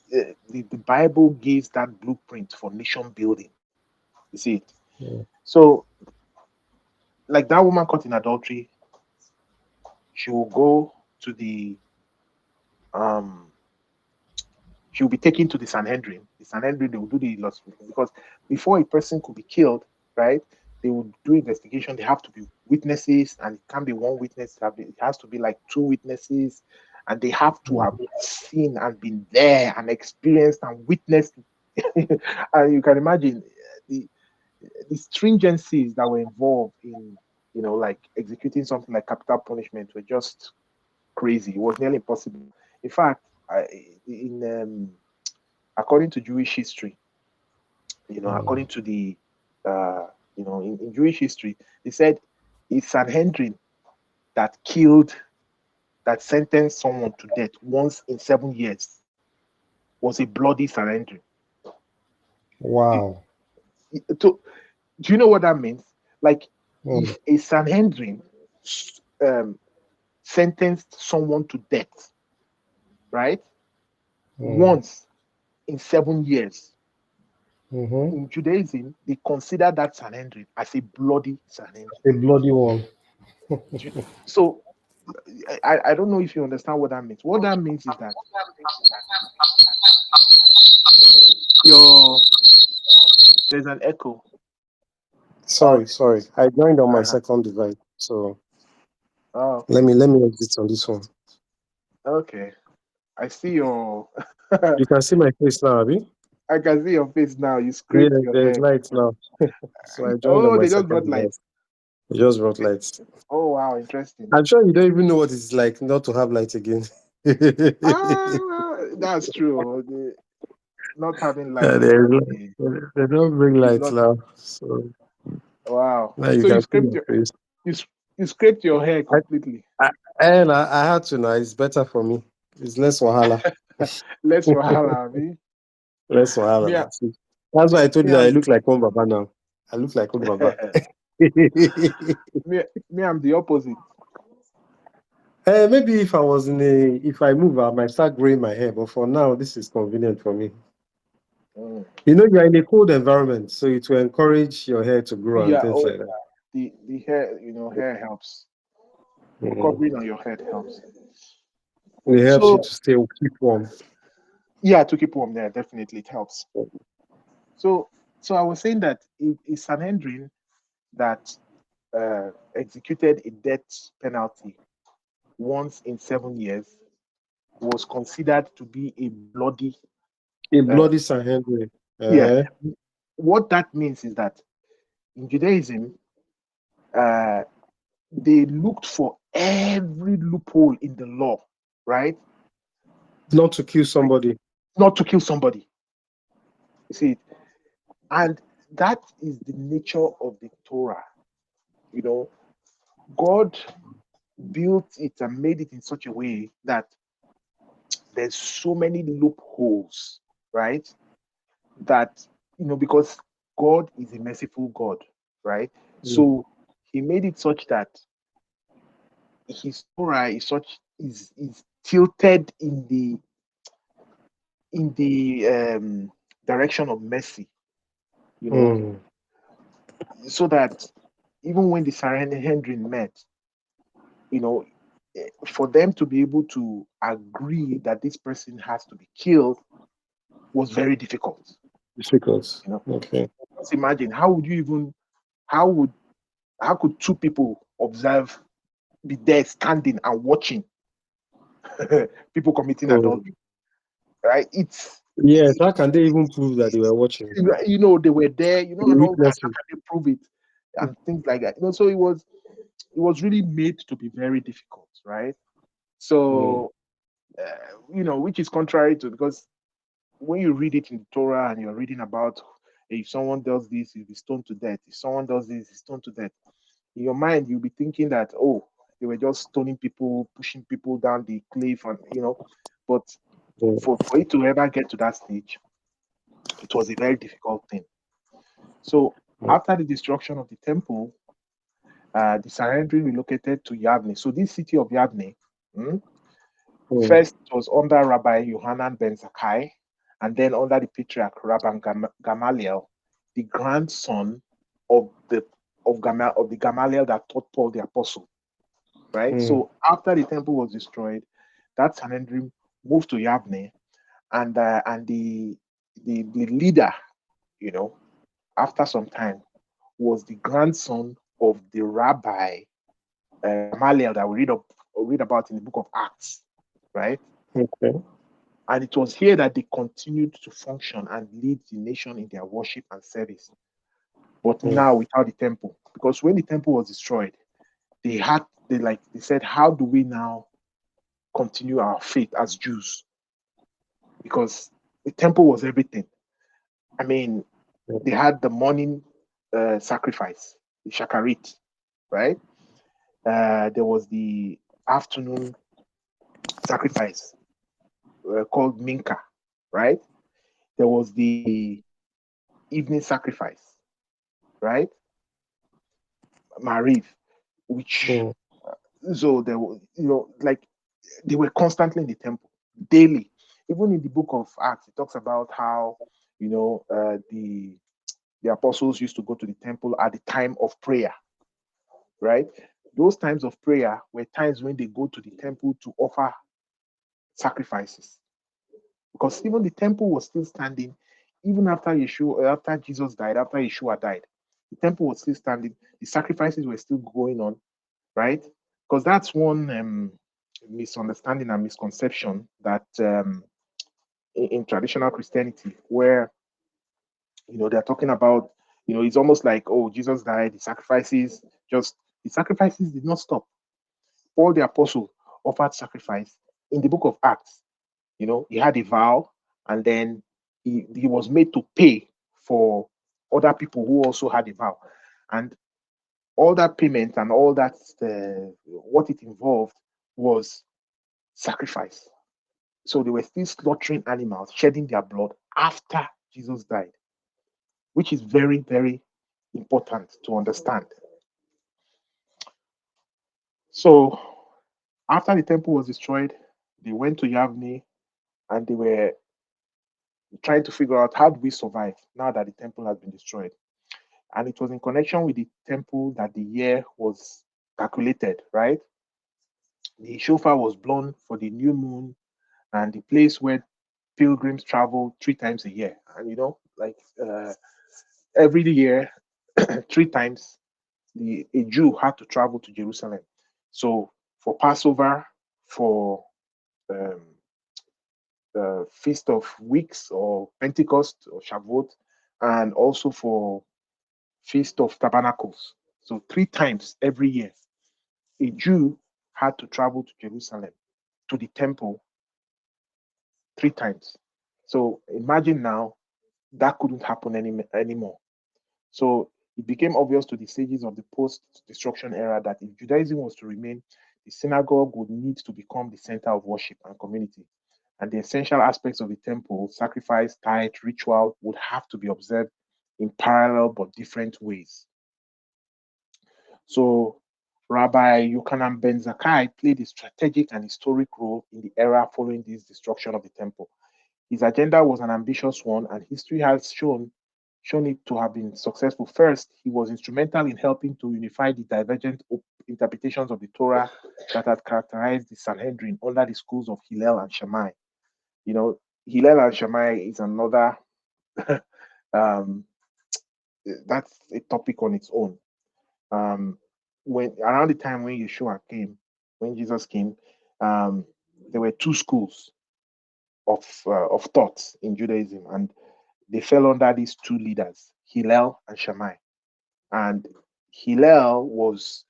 The Bible gives that blueprint for nation building. You see it. Mm. So, like that woman caught in adultery, she will go to the um she'll be taken to the Sanhedrin. The Sanhedrin, they will do the loss because before a person could be killed, right? They will do investigation. They have to be witnesses, and it can't be one witness. It has to be like two witnesses, and they have to have seen and been there and experienced and witnessed. And you can imagine the the stringencies that were involved in, like executing something like capital punishment were just crazy. It was nearly impossible. In fact, in according to Jewish history, Mm. according to the, in Jewish history, they said it's Sanhedrin that killed, that sentenced someone to death once in 7 years was a bloody Sanhedrin. Wow. Do, do you know what that means? Like, Mm. if a Sanhedrin um, sentenced someone to death, right, Mm. once in 7 years, Mm-hmm. in Judaism, they consider that Sanhedrin as a bloody Sanhedrin. A bloody one. So I don't know if you understand what that means. What that means is that your there's an echo. Sorry, sorry. I joined on my Uh-huh. second device. So Oh, let okay. me let me exit on this one. Okay. I see your You can see my face now, Abby. I can see your face now. You Yeah, scraped your there's head. lights now. So I joined on Oh, my they just second brought device. lights. It just brought lights. Oh wow, interesting. I'm sure you don't even know what it's like not to have light again. That's true. Not having light Yeah, is not a they don't bring is lights not now. So wow. now you So you can see scraped my face. you, s- you scraped your hair I, completely. I had to now. It's better for me. It's less wahala. Let's wahala me. Less wahala. Me, That's it. That's why I told me, you that I I'm look like one Baba now. I look like one Baba. I'm the opposite. Maybe if I was if I move, I might start growing my hair. But for now, this is convenient for me. Mm. You know, you're in a cold environment, so it will encourage your hair to grow and Yeah, things oh, like that. the hair, hair helps. Mhm. Covering on your head helps. It helps you So to stay keep warm. yeah, to keep warm there, definitely it helps. So I was saying that a Sanhedrin that executed a death penalty once in 7 years was considered to be a bloody. A Uh, bloody Sanhedrin. yeah, Uh-huh. what that means is that in Judaism, uh, they looked for every loophole in the law, right? Not to kill somebody. Not to kill somebody. You see, and that is the nature of the Torah. You know, God built it and made it in such a way that there's so many loopholes, right? That, because God is a merciful God, right? Mm. So he made it such that his Torah is tilted in the direction of mercy, you know, Mm. so that even when the Sanhedrin met, you know, for them to be able to agree that this person has to be killed was very difficult. Difficult. You know, Okay. just imagine how would how could two people observe, be there standing and watching people committing Mm. adultery, right? Yes, how can they even prove that they were watching? They were there, The and all that. How witnesses. can they prove it and things like that? So it was really made to be very difficult, right? Mm. So which is contrary to, because when you read it in the Torah and you're reading about, if someone does this, you'll be stoned to death. If someone does this, he's stoned to death. In your mind, you'll be thinking that, oh, They were just stoning people, pushing people down the cliff, and but mm, for it to ever get to that stage, it was a very difficult thing. So mm, after the destruction of the temple, the Sanhedrin relocated to Yavne. So this city of Yavne, mm, mm, first it was under Rabbi Yohanan ben Zakkai, and then under the patriarch Rabban Gamaliel, the grandson of the of the Gamaliel that taught Paul the apostle. Right. mm, So after the temple was destroyed, that Sanhedrin moved to Yavne, and the leader, you know, after some time, was the grandson of the rabbi Gamaliel that we read about in the book of Acts, right? okay. And it was here that they continued to function and lead the nation in their worship and service. But Mm, now without the temple, because when the temple was destroyed, they said, how do we now continue our faith as Jews? Because the temple was everything. I mean, mm, they had the morning sacrifice, the shakarit, right? There was the afternoon sacrifice called minka, right? There was the evening sacrifice, right? Mariv, which mm, so there were, like they were constantly in the temple daily. Even in the book of Acts, it talks about how the apostles used to go to the temple at the time of prayer, right? Those times of prayer were times when they go to the temple to offer sacrifices, because even the temple was still standing even after Yeshua, after Jesus died, after Yeshua died. The temple was still standing. The sacrifices were still going on, right? Because that's one misunderstanding and misconception that in traditional Christianity, where they're talking about, it's almost like, oh, Jesus died, the sacrifices did not stop. Paul the apostle offered sacrifice in the book of Acts. He had a vow, and then he was made to pay for other people who also had a vow. And all that payment and all that, what it involved was sacrifice. So they were still slaughtering animals, shedding their blood after Jesus died, which is very, very important to understand. So after the temple was destroyed, they went to Yavne, and they were trying to figure out, how do we survive now that the temple has been destroyed. And it was in connection with the temple that the year was calculated, right? The shofar was blown for the new moon, and the place where pilgrims travel 3 times a year. And like every year, 3 times, a Jew had to travel to Jerusalem. So for Passover, for um, the Feast of Weeks or Pentecost or Shavuot, and also for Feast of Tabernacles. So 3 times every year, a Jew had to travel to Jerusalem, to the temple, 3 times. So imagine now that couldn't happen anymore. So it became obvious to the sages of the post-destruction era that if Judaism was to remain, the synagogue would need to become the center of worship and community. And the essential aspects of the temple, sacrifice, tithe, ritual, would have to be observed in parallel but different ways. So Rabbi Yochanan ben Zakkai played a strategic and historic role in the era following this destruction of the temple. His agenda was an ambitious one, and history has shown it to have been successful. First, he was instrumental in helping to unify the divergent interpretations of the Torah that had characterized the Sanhedrin under the schools of Hillel and Shammai. Hillel and Shammai is another, um, that's a topic on its own. Um, when around the time when Yeshua came, when Jesus came, um, there were two schools of thoughts in Judaism, and they fell under these two leaders, Hillel and Shammai. And Hillel was,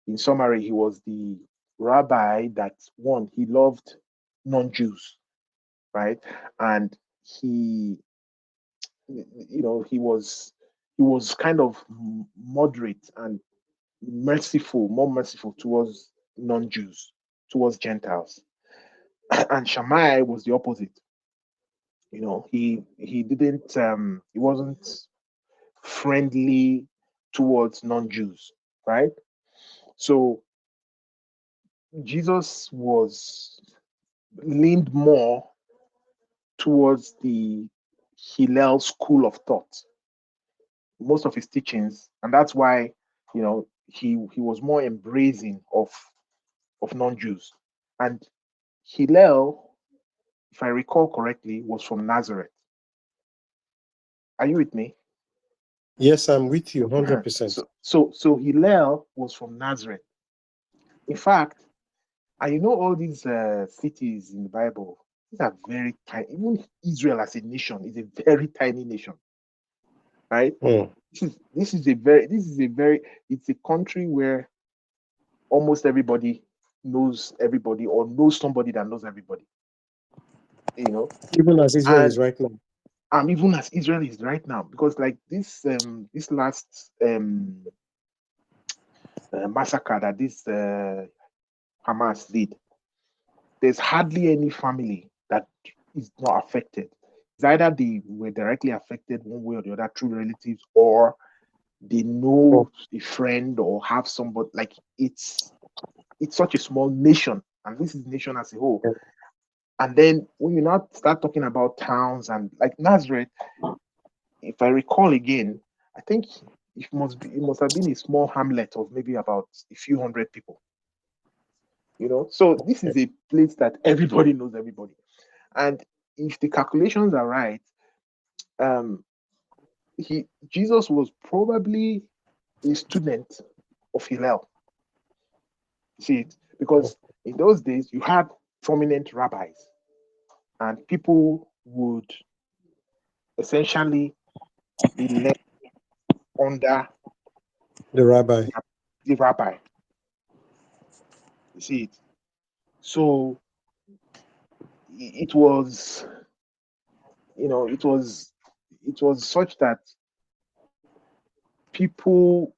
in summary, he was the rabbi that, one, he loved non-Jews, right? And he, he was kind of moderate and merciful, more merciful towards non-Jews, towards Gentiles. And Shammai was the opposite. He didn't he wasn't friendly towards non-Jews, right? So Jesus was leaned more towards the Hillel school of thought, most of his teachings, and that's why he was more embracing of non-Jews. And Hillel, if I recall correctly, was from Nazareth. Are you with me? Yes, I'm with you 100%. So Hillel was from Nazareth. In fact, and all these cities in the Bible, these are very tiny. Even Israel as a nation is a very tiny nation, right? Mm. This is a very it's a country where almost everybody knows everybody or knows somebody that knows everybody, you know. Even as Israel And is right now. even as Israel is right now, because like this last massacre that this Hamas did, there's hardly any family that is not affected. It's either they were directly affected one way or the other through relatives, or they Mm. know a friend or have somebody. Like it's such a small nation, and this is nation as a whole. And then when you now start talking about towns and like Nazareth, if I recall again, I think it must have been a small hamlet of maybe about a few hundred people. So this is a place that everybody knows everybody. And if the calculations are right, um, Jesus was probably a student of Hillel. See it? Because in those days you had prominent rabbis, and people would essentially be led under The rabbi. the rabbi. You see it? So it was, it was such that people,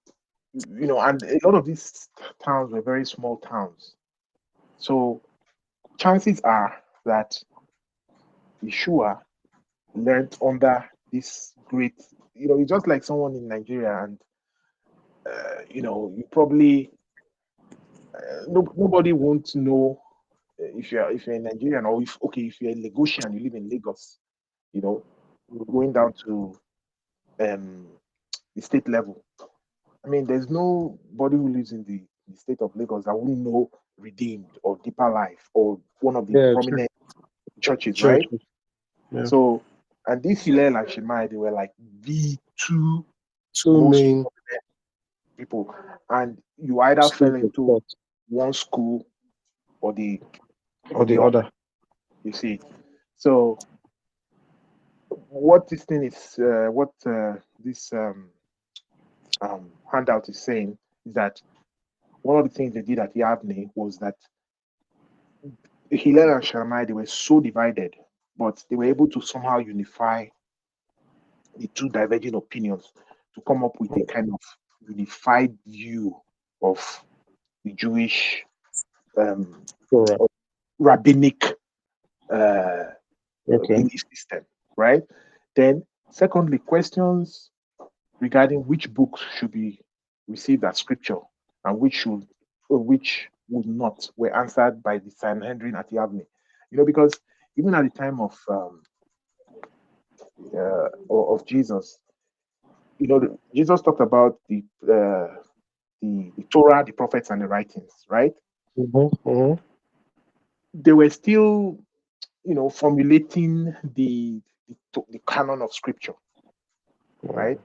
and a lot of these towns were very small towns. So chances are that Yeshua learned under this great, it's just like someone in Nigeria, and you probably nobody won't know if you're a Nigerian, or if you're a Lagosian, you live in Lagos, you know, going down to um the state level. I mean, there's nobody who lives in the state of Lagos that wouldn't know Redeemed or Deeper Life or one of the Yeah, prominent churches, church. right? Yeah. So, and this Hillel and Shemai, they were like the two Two most main people, and you either fell schools of into thought one school or the or or the the other. other. You see. So what this thing is, what this handout is saying is that one of the things they did at Yavne was that Hillel and Shammai, they were so divided, but they were able to somehow unify the two diverging opinions to come up with a kind of unified view of the Jewish um, Torah. rabbinic uh, Okay. belief system, right? Then, secondly, questions regarding which books should be received as scripture and which would not were answered by the Sanhedrin at Yavne. Because even at the time of Jesus, Jesus talked about the Torah, the prophets, and the writings, right? Mm-hmm. Mm-hmm. They were still, formulating the canon of scripture, right?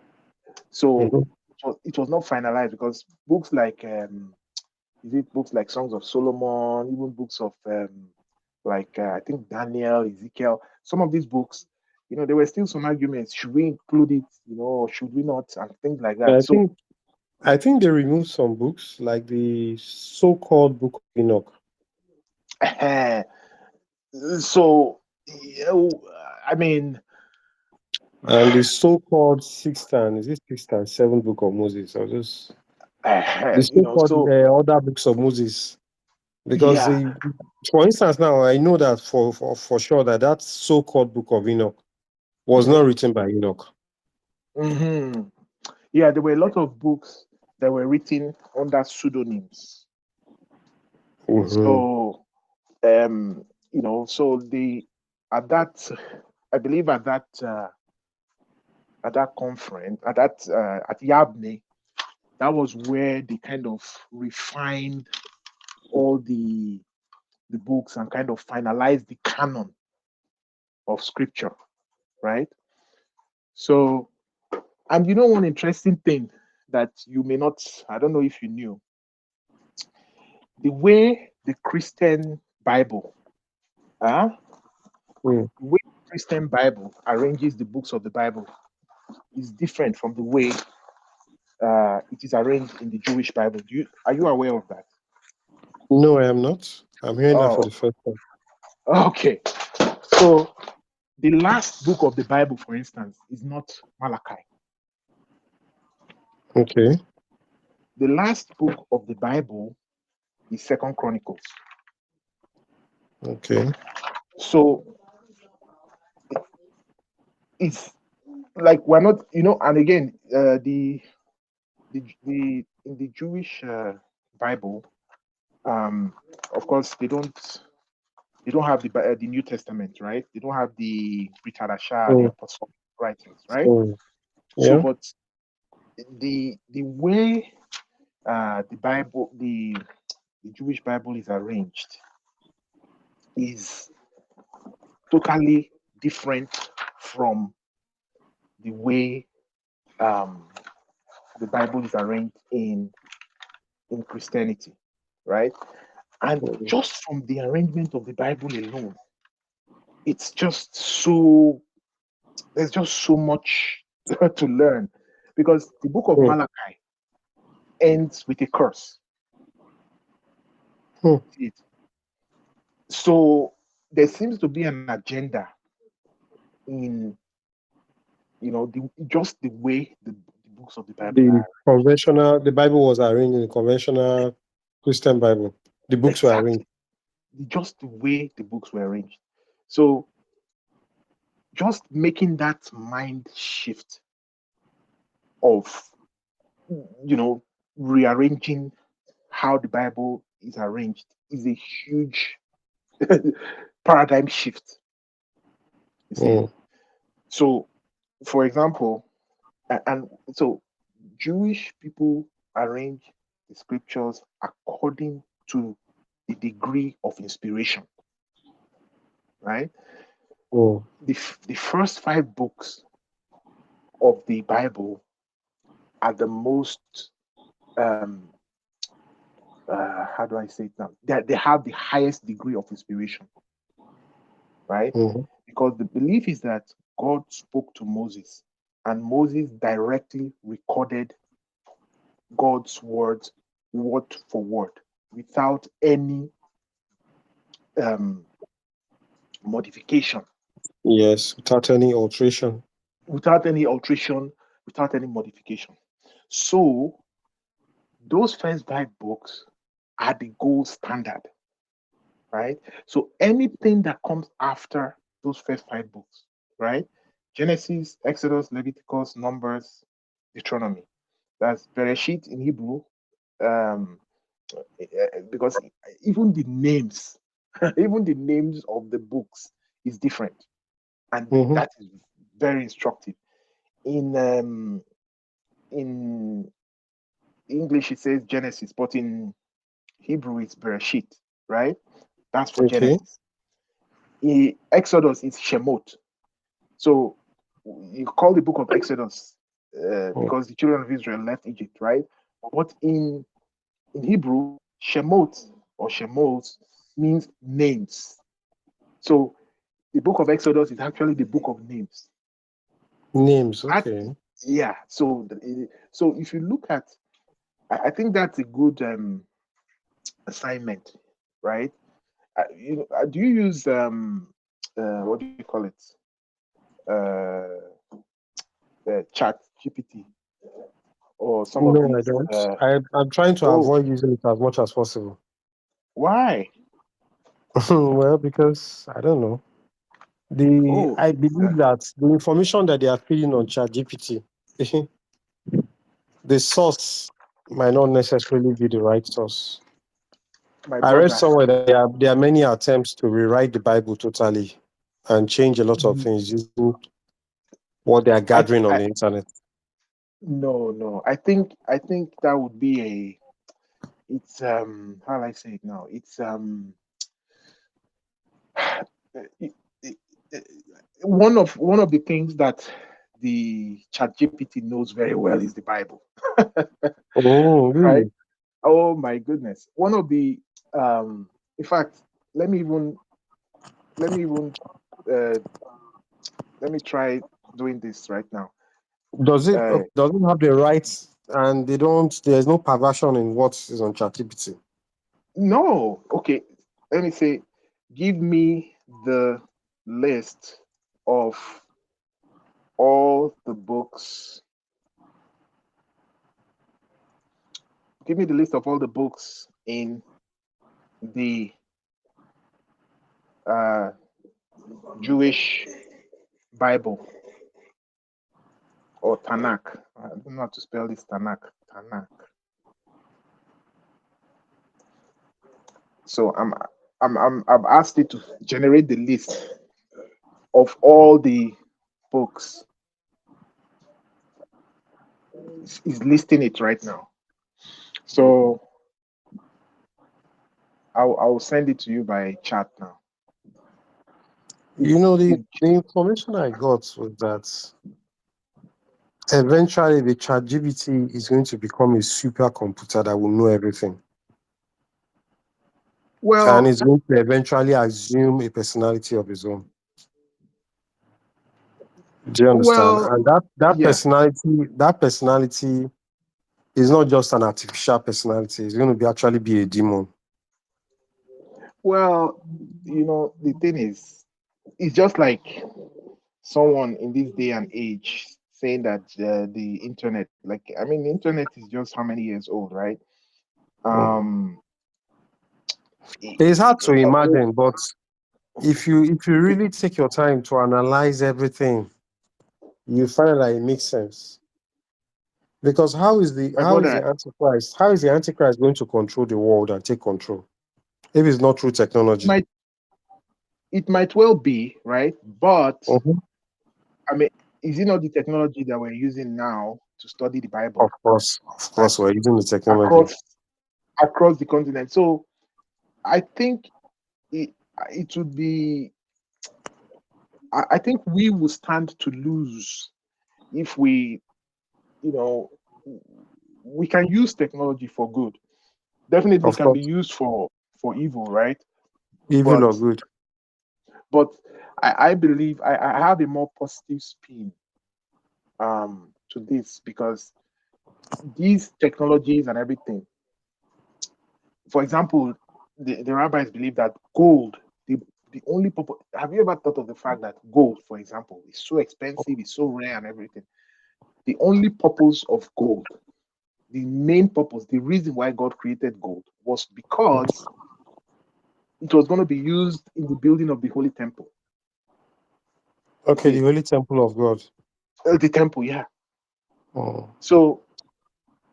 So Mm-hmm. it was not finalized, because books like is it books like Songs of Solomon, even books of like I think Daniel, Ezekiel, some of these books, there were still some arguments. Should we include it, or should we not, and things like I that. So, think I think they removed some books like the so-called Book of Enoch so I mean, and the so-called sixth and is it sixth and seventh book of Moses or just the so-called so other books of Moses. Because Yeah. for instance, now I know that for sure that that so-called Book of Enoch was not Hmm. written by Enoch. Hmm. Yeah, there were a lot of books that were written under pseudonyms. Mm-hmm. So, so the at that, I believe at that conference, at Yabne, that was where they kind of refined all the books and kind of finalized the canon of scripture, right? So, and one interesting thing that you may not, I don't know if you knew, the way the Christian Bible, uh, Mm. the way the Christian Bible arranges the books of the Bible is different from the way it is arranged in the Jewish Bible. Are you aware of that? No, I am not. I'm hearing that for Oh, the first time. okay. So the last book of the Bible, for instance, is not Malachi. Okay. The last book of the Bible is Second Chronicles. Okay. So it's like we're not, and again, the in the Jewish Bible, um, of course, they don't have the New Testament, right? They don't have the Brit Hadashah, the Mm. Apostolic writings, right? Mm. So, Yeah. but the way the Bible, the Jewish Bible is arranged is totally different from the way um, the Bible is arranged in Christianity, right? And Mm. just from the arrangement of the Bible alone, it's just so there's just so much to learn because the book of Mm. Malachi ends with a curse. Mm. See it? So there seems to be an agenda in just the way the books of the Bible The are the Bible was arranged in the conventional Christian Bible. The books were arranged. exactly just the way the books were arranged. So just making that mind shift of rearranging how the Bible is arranged is a huge paradigm shift. You see it? Mm. So, for example, and so Jewish people arrange the scriptures according to the degree of inspiration, right? Mm. The first five books of the Bible are the most, how do I say it now? They have the highest degree of inspiration, right? Mm. Because the belief is that God spoke to Moses and Moses directly recorded God's words word for word without any um, modification, Yes, without any alteration. without any alteration, without any modification. So those first five books are the gold standard, right? So anything that comes after those first five books, right? Genesis, Exodus, Leviticus, Numbers, Deuteronomy. That's Bereshit in Hebrew, um, because even the names, even the names of the books is different, and Mm-hmm. that is very instructive. In English it says Genesis, but in Hebrew it's Bereshit, right? That's for Okay. Genesis. In Exodus is Shemot. So you call the book of Exodus Mm. because the children of Israel left Egypt, right? But in Hebrew, Shemot or Shemos means names. So the book of Exodus is actually the book of names. Names. That, Okay. yeah. So if you look at, I think that's a good assignment, right? Do you use what do you call it? Chat GPT or some of No, I these? don't. I'm trying to Oh, avoid using it as much as possible. Why? Well, because I don't know. Oh, I believe that the information that they are feeding on ChatGPT, the source might not necessarily be the right source. my I read brother. somewhere that there are many attempts to rewrite the Bible totally and change a lot of Mm, things using what they are gathering on I the internet. no. I think that would be a. It's how do I say it now? It's it- it- it- one of the things that the ChatGPT knows very well is the Bible, Oh, right? really? Oh my goodness. One of the in fact, let me even let me even uh, let me try doing this right now. Uh, Does it have the rights and they don't there's no perversion in what is on ChatGPT? no, okay. Let me say, give me the list of all the books. Give me the list of all the books in the uh, Jewish Bible or Tanakh. I don't know how to spell this Tanakh. Tanakh. So I've asked it to generate the list of all the books. It's listing it right now. So I'll send it to you by chat now. You It's know, the the information I got was that eventually the ChatGPT is going to become a supercomputer that will know everything. And well, it's going to eventually assume a personality of his own. Do you understand? well, And yeah. that personality is not just an artificial personality. It's going to be actually be a demon. Well, the thing is, it's just like someone in this day and age saying that the internet, like, I mean, the internet is just how many years old, right? Mm. Um, It's hard to uh, imagine, but if you really take your time to analyze everything, you find that it makes sense. Because my brother, how is the Antichrist going to control the world and take control if it's not through it technology? might it might well be right, but Mhm. I mean, is it not the technology that we're using now to study the Bible Of and course, we're using the technology. across across the continent? So I think it it would be. I think we will stand to lose if you know, we can use technology for good. Definitely, it Of can be course, used for evil, right? evil or But good. but I believe I have a more positive spin to this because these technologies and everything. For example, the rabbis believe that gold, the only purpose. Have you ever thought of the fact that gold, for example, is so expensive, it's so rare and everything? The only purpose of gold, the main purpose, the reason why God created gold was because it was going to be used in the building of the holy temple. Okay, the Okay, holy temple of God. the temple, yeah. Mm. So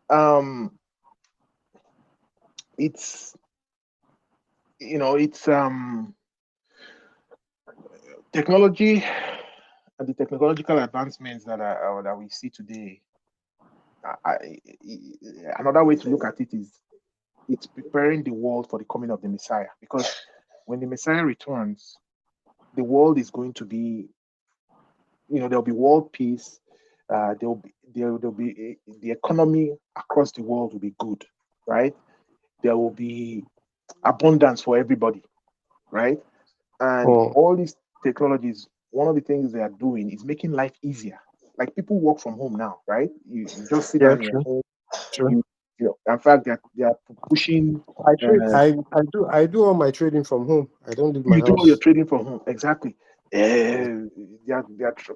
um, it's it's technology and the technological advancements that we see today. Another way to look at it is it's preparing the world for the coming of the Messiah because when the Messiah returns, the world is going to be, there'll be world peace. There'll be the economy across the world will be good, right? There will be abundance for everybody, right? And Mm. all these technologies, one of the things they are doing is making life easier. Like people work from home now, right? You just sit Yeah, down in your true, home. true. In fact, they are pushing. I trade. Uh, I do all my trading from home. I don't leave my you do all your house. trading from home, exactly. They are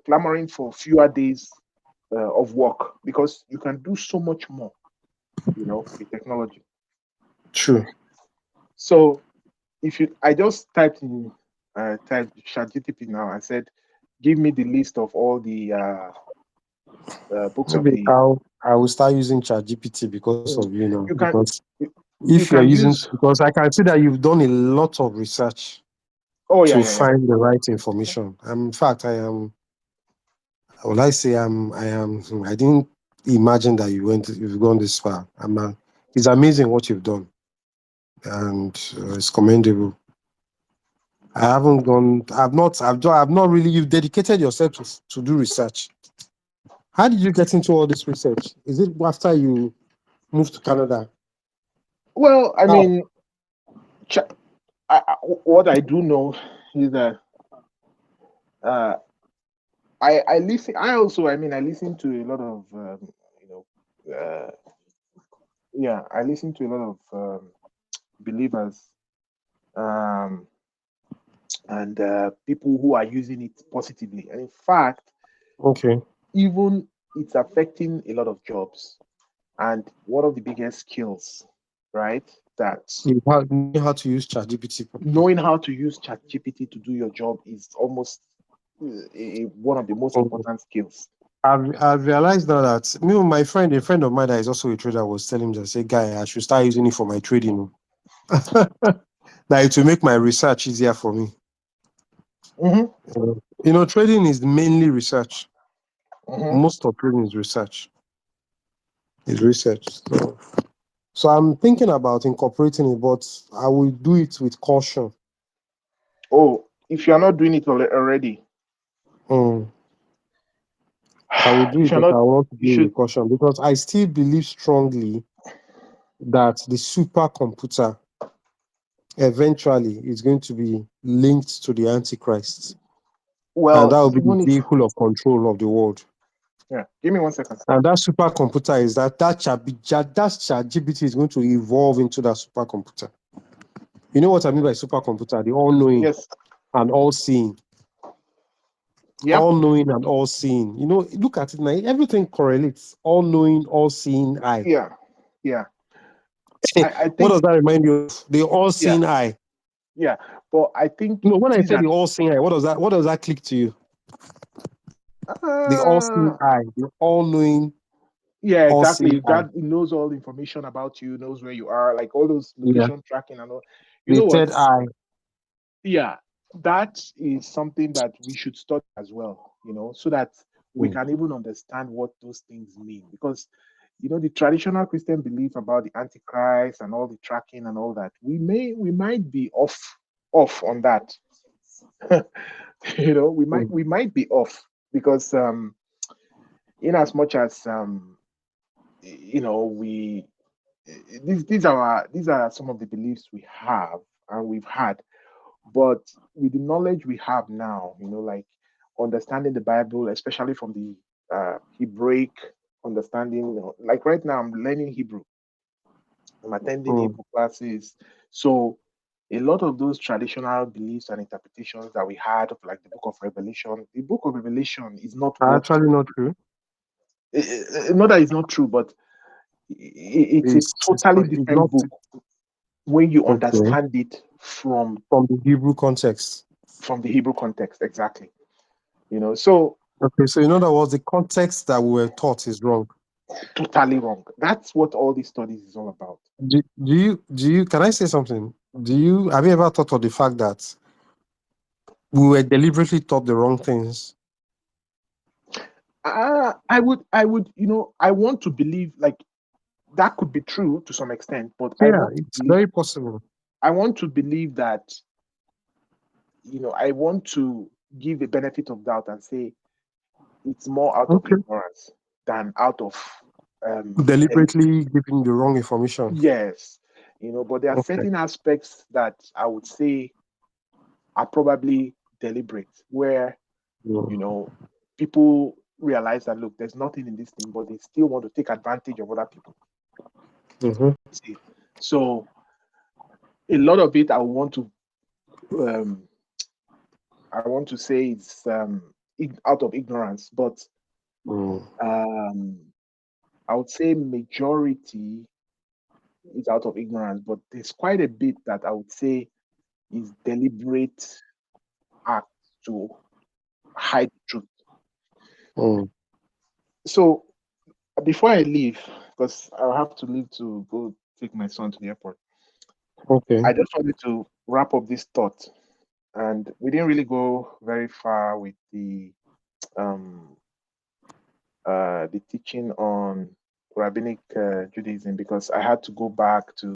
clamoring for fewer days of work because you can do so much more, with technology. True. So if you, I just typed ChatGPT now. I said, give me the list of all the books of Maybe the. I will start using ChatGPT because of Mm. you now. You can Because you, if you you're can using, use. because I can see that you've done a lot of research Oh yeah, to yeah, yeah. find the right information. In fact, would I say I didn't imagine that you've gone this far. It's amazing what you've done, and it's commendable. I haven't gone. I've not really. You've dedicated yourself to do research. How did you get into all this research? Is it after you moved to Canada? Well, I How? mean, ch- what I do know is that uh, I listen. I also, I mean, I listen to a lot of you know, yeah, I listen to a lot of believers, um, and people who are using it positively. And in fact, Okay. even it's affecting a lot of jobs. And one of the biggest skills, right, that Knowing how to use ChatGPT properly. knowing how to use ChatGPT to do your job is almost one of the most Mhm. important skills. I've realized now that a friend of mine that is also a trader, was telling me that, say, guy, I should start using it for my trading. That it will make my research easier for me. Hmm. Trading is mainly research. Hmm. Most of trading is research. Is research. So I'm thinking about incorporating it, but I will do it with caution. Oh, if you're not doing it already, Mm. I will do if it, you're but not, I want to you do it should. with caution because I still believe strongly that the supercomputer eventually is going to be linked to the Antichrist, and Well, that will be the even if, vehicle of control of the world. yeah, give me 1 second. And that supercomputer is that chat GPT is going to evolve into that supercomputer. You know what I mean by supercomputer? The all-knowing Yes. and all-seeing, Yep. all-knowing and all-seeing. Look at it now. Everything correlates. All-knowing, all-seeing eye. Yeah. Yeah. I What think. does that remind you of? The Yeah. all-seeing eye. Yeah. But I think When I these say are. the all-seeing eye, what does that click to you? The Uh, all-seeing eye, the all-knowing, yeah, exactly. all-seeing It eye. got it knows all the information about you, knows where you are, like all those Yeah. location tracking and all. You The know what? third eye. Yeah, that is something that we should study as well, so that we Mm. can even understand what those things mean. Because, the traditional Christian belief about the Antichrist and all the tracking and all that, we might be off on that. Mm. We might be off because in as much as we these are some of the beliefs we have and we've had. But with the knowledge we have now, like understanding the Bible, especially from the Hebraic understanding, like right now I'm learning Hebrew, I'm attending Mm. Hebrew classes. So a lot of those traditional beliefs and interpretations that we had of like the book of Revelation is not what, Actually, not true. not that it's not true, but it's a totally It's different not book when you okay understand it from the Hebrew context. from the Hebrew context. Exactly. So Okay, so in other words, the context that we were taught is wrong. totally wrong. That's what all these studies is all about. Do you can I say something? Have you ever thought of the fact that we were deliberately taught the wrong things? I want to believe like that could be true to some extent, but Yeah, it's very possible. I want to believe that, I want to give a benefit of doubt and say it's more out of Okay. ignorance than out of, and Deliberately giving the wrong information. yes, but there are Okay. certain aspects that I would say are probably deliberate, where you Mm. know, people realize that look, there's nothing in this thing, but they still want to take advantage of other people. Mhm. See, so a lot of it, um, I want to say it's out of ignorance, but Mm. um, I would say majority. is out of ignorance, but there's quite a bit that I would say is deliberate act to hide the truth. Mm. So before I leave, because I'll have to leave to go take my son to the airport, Okay. I just wanted to wrap up this thought. And we didn't really go very far with um the teaching on rabbinic Judaism because I had to go back to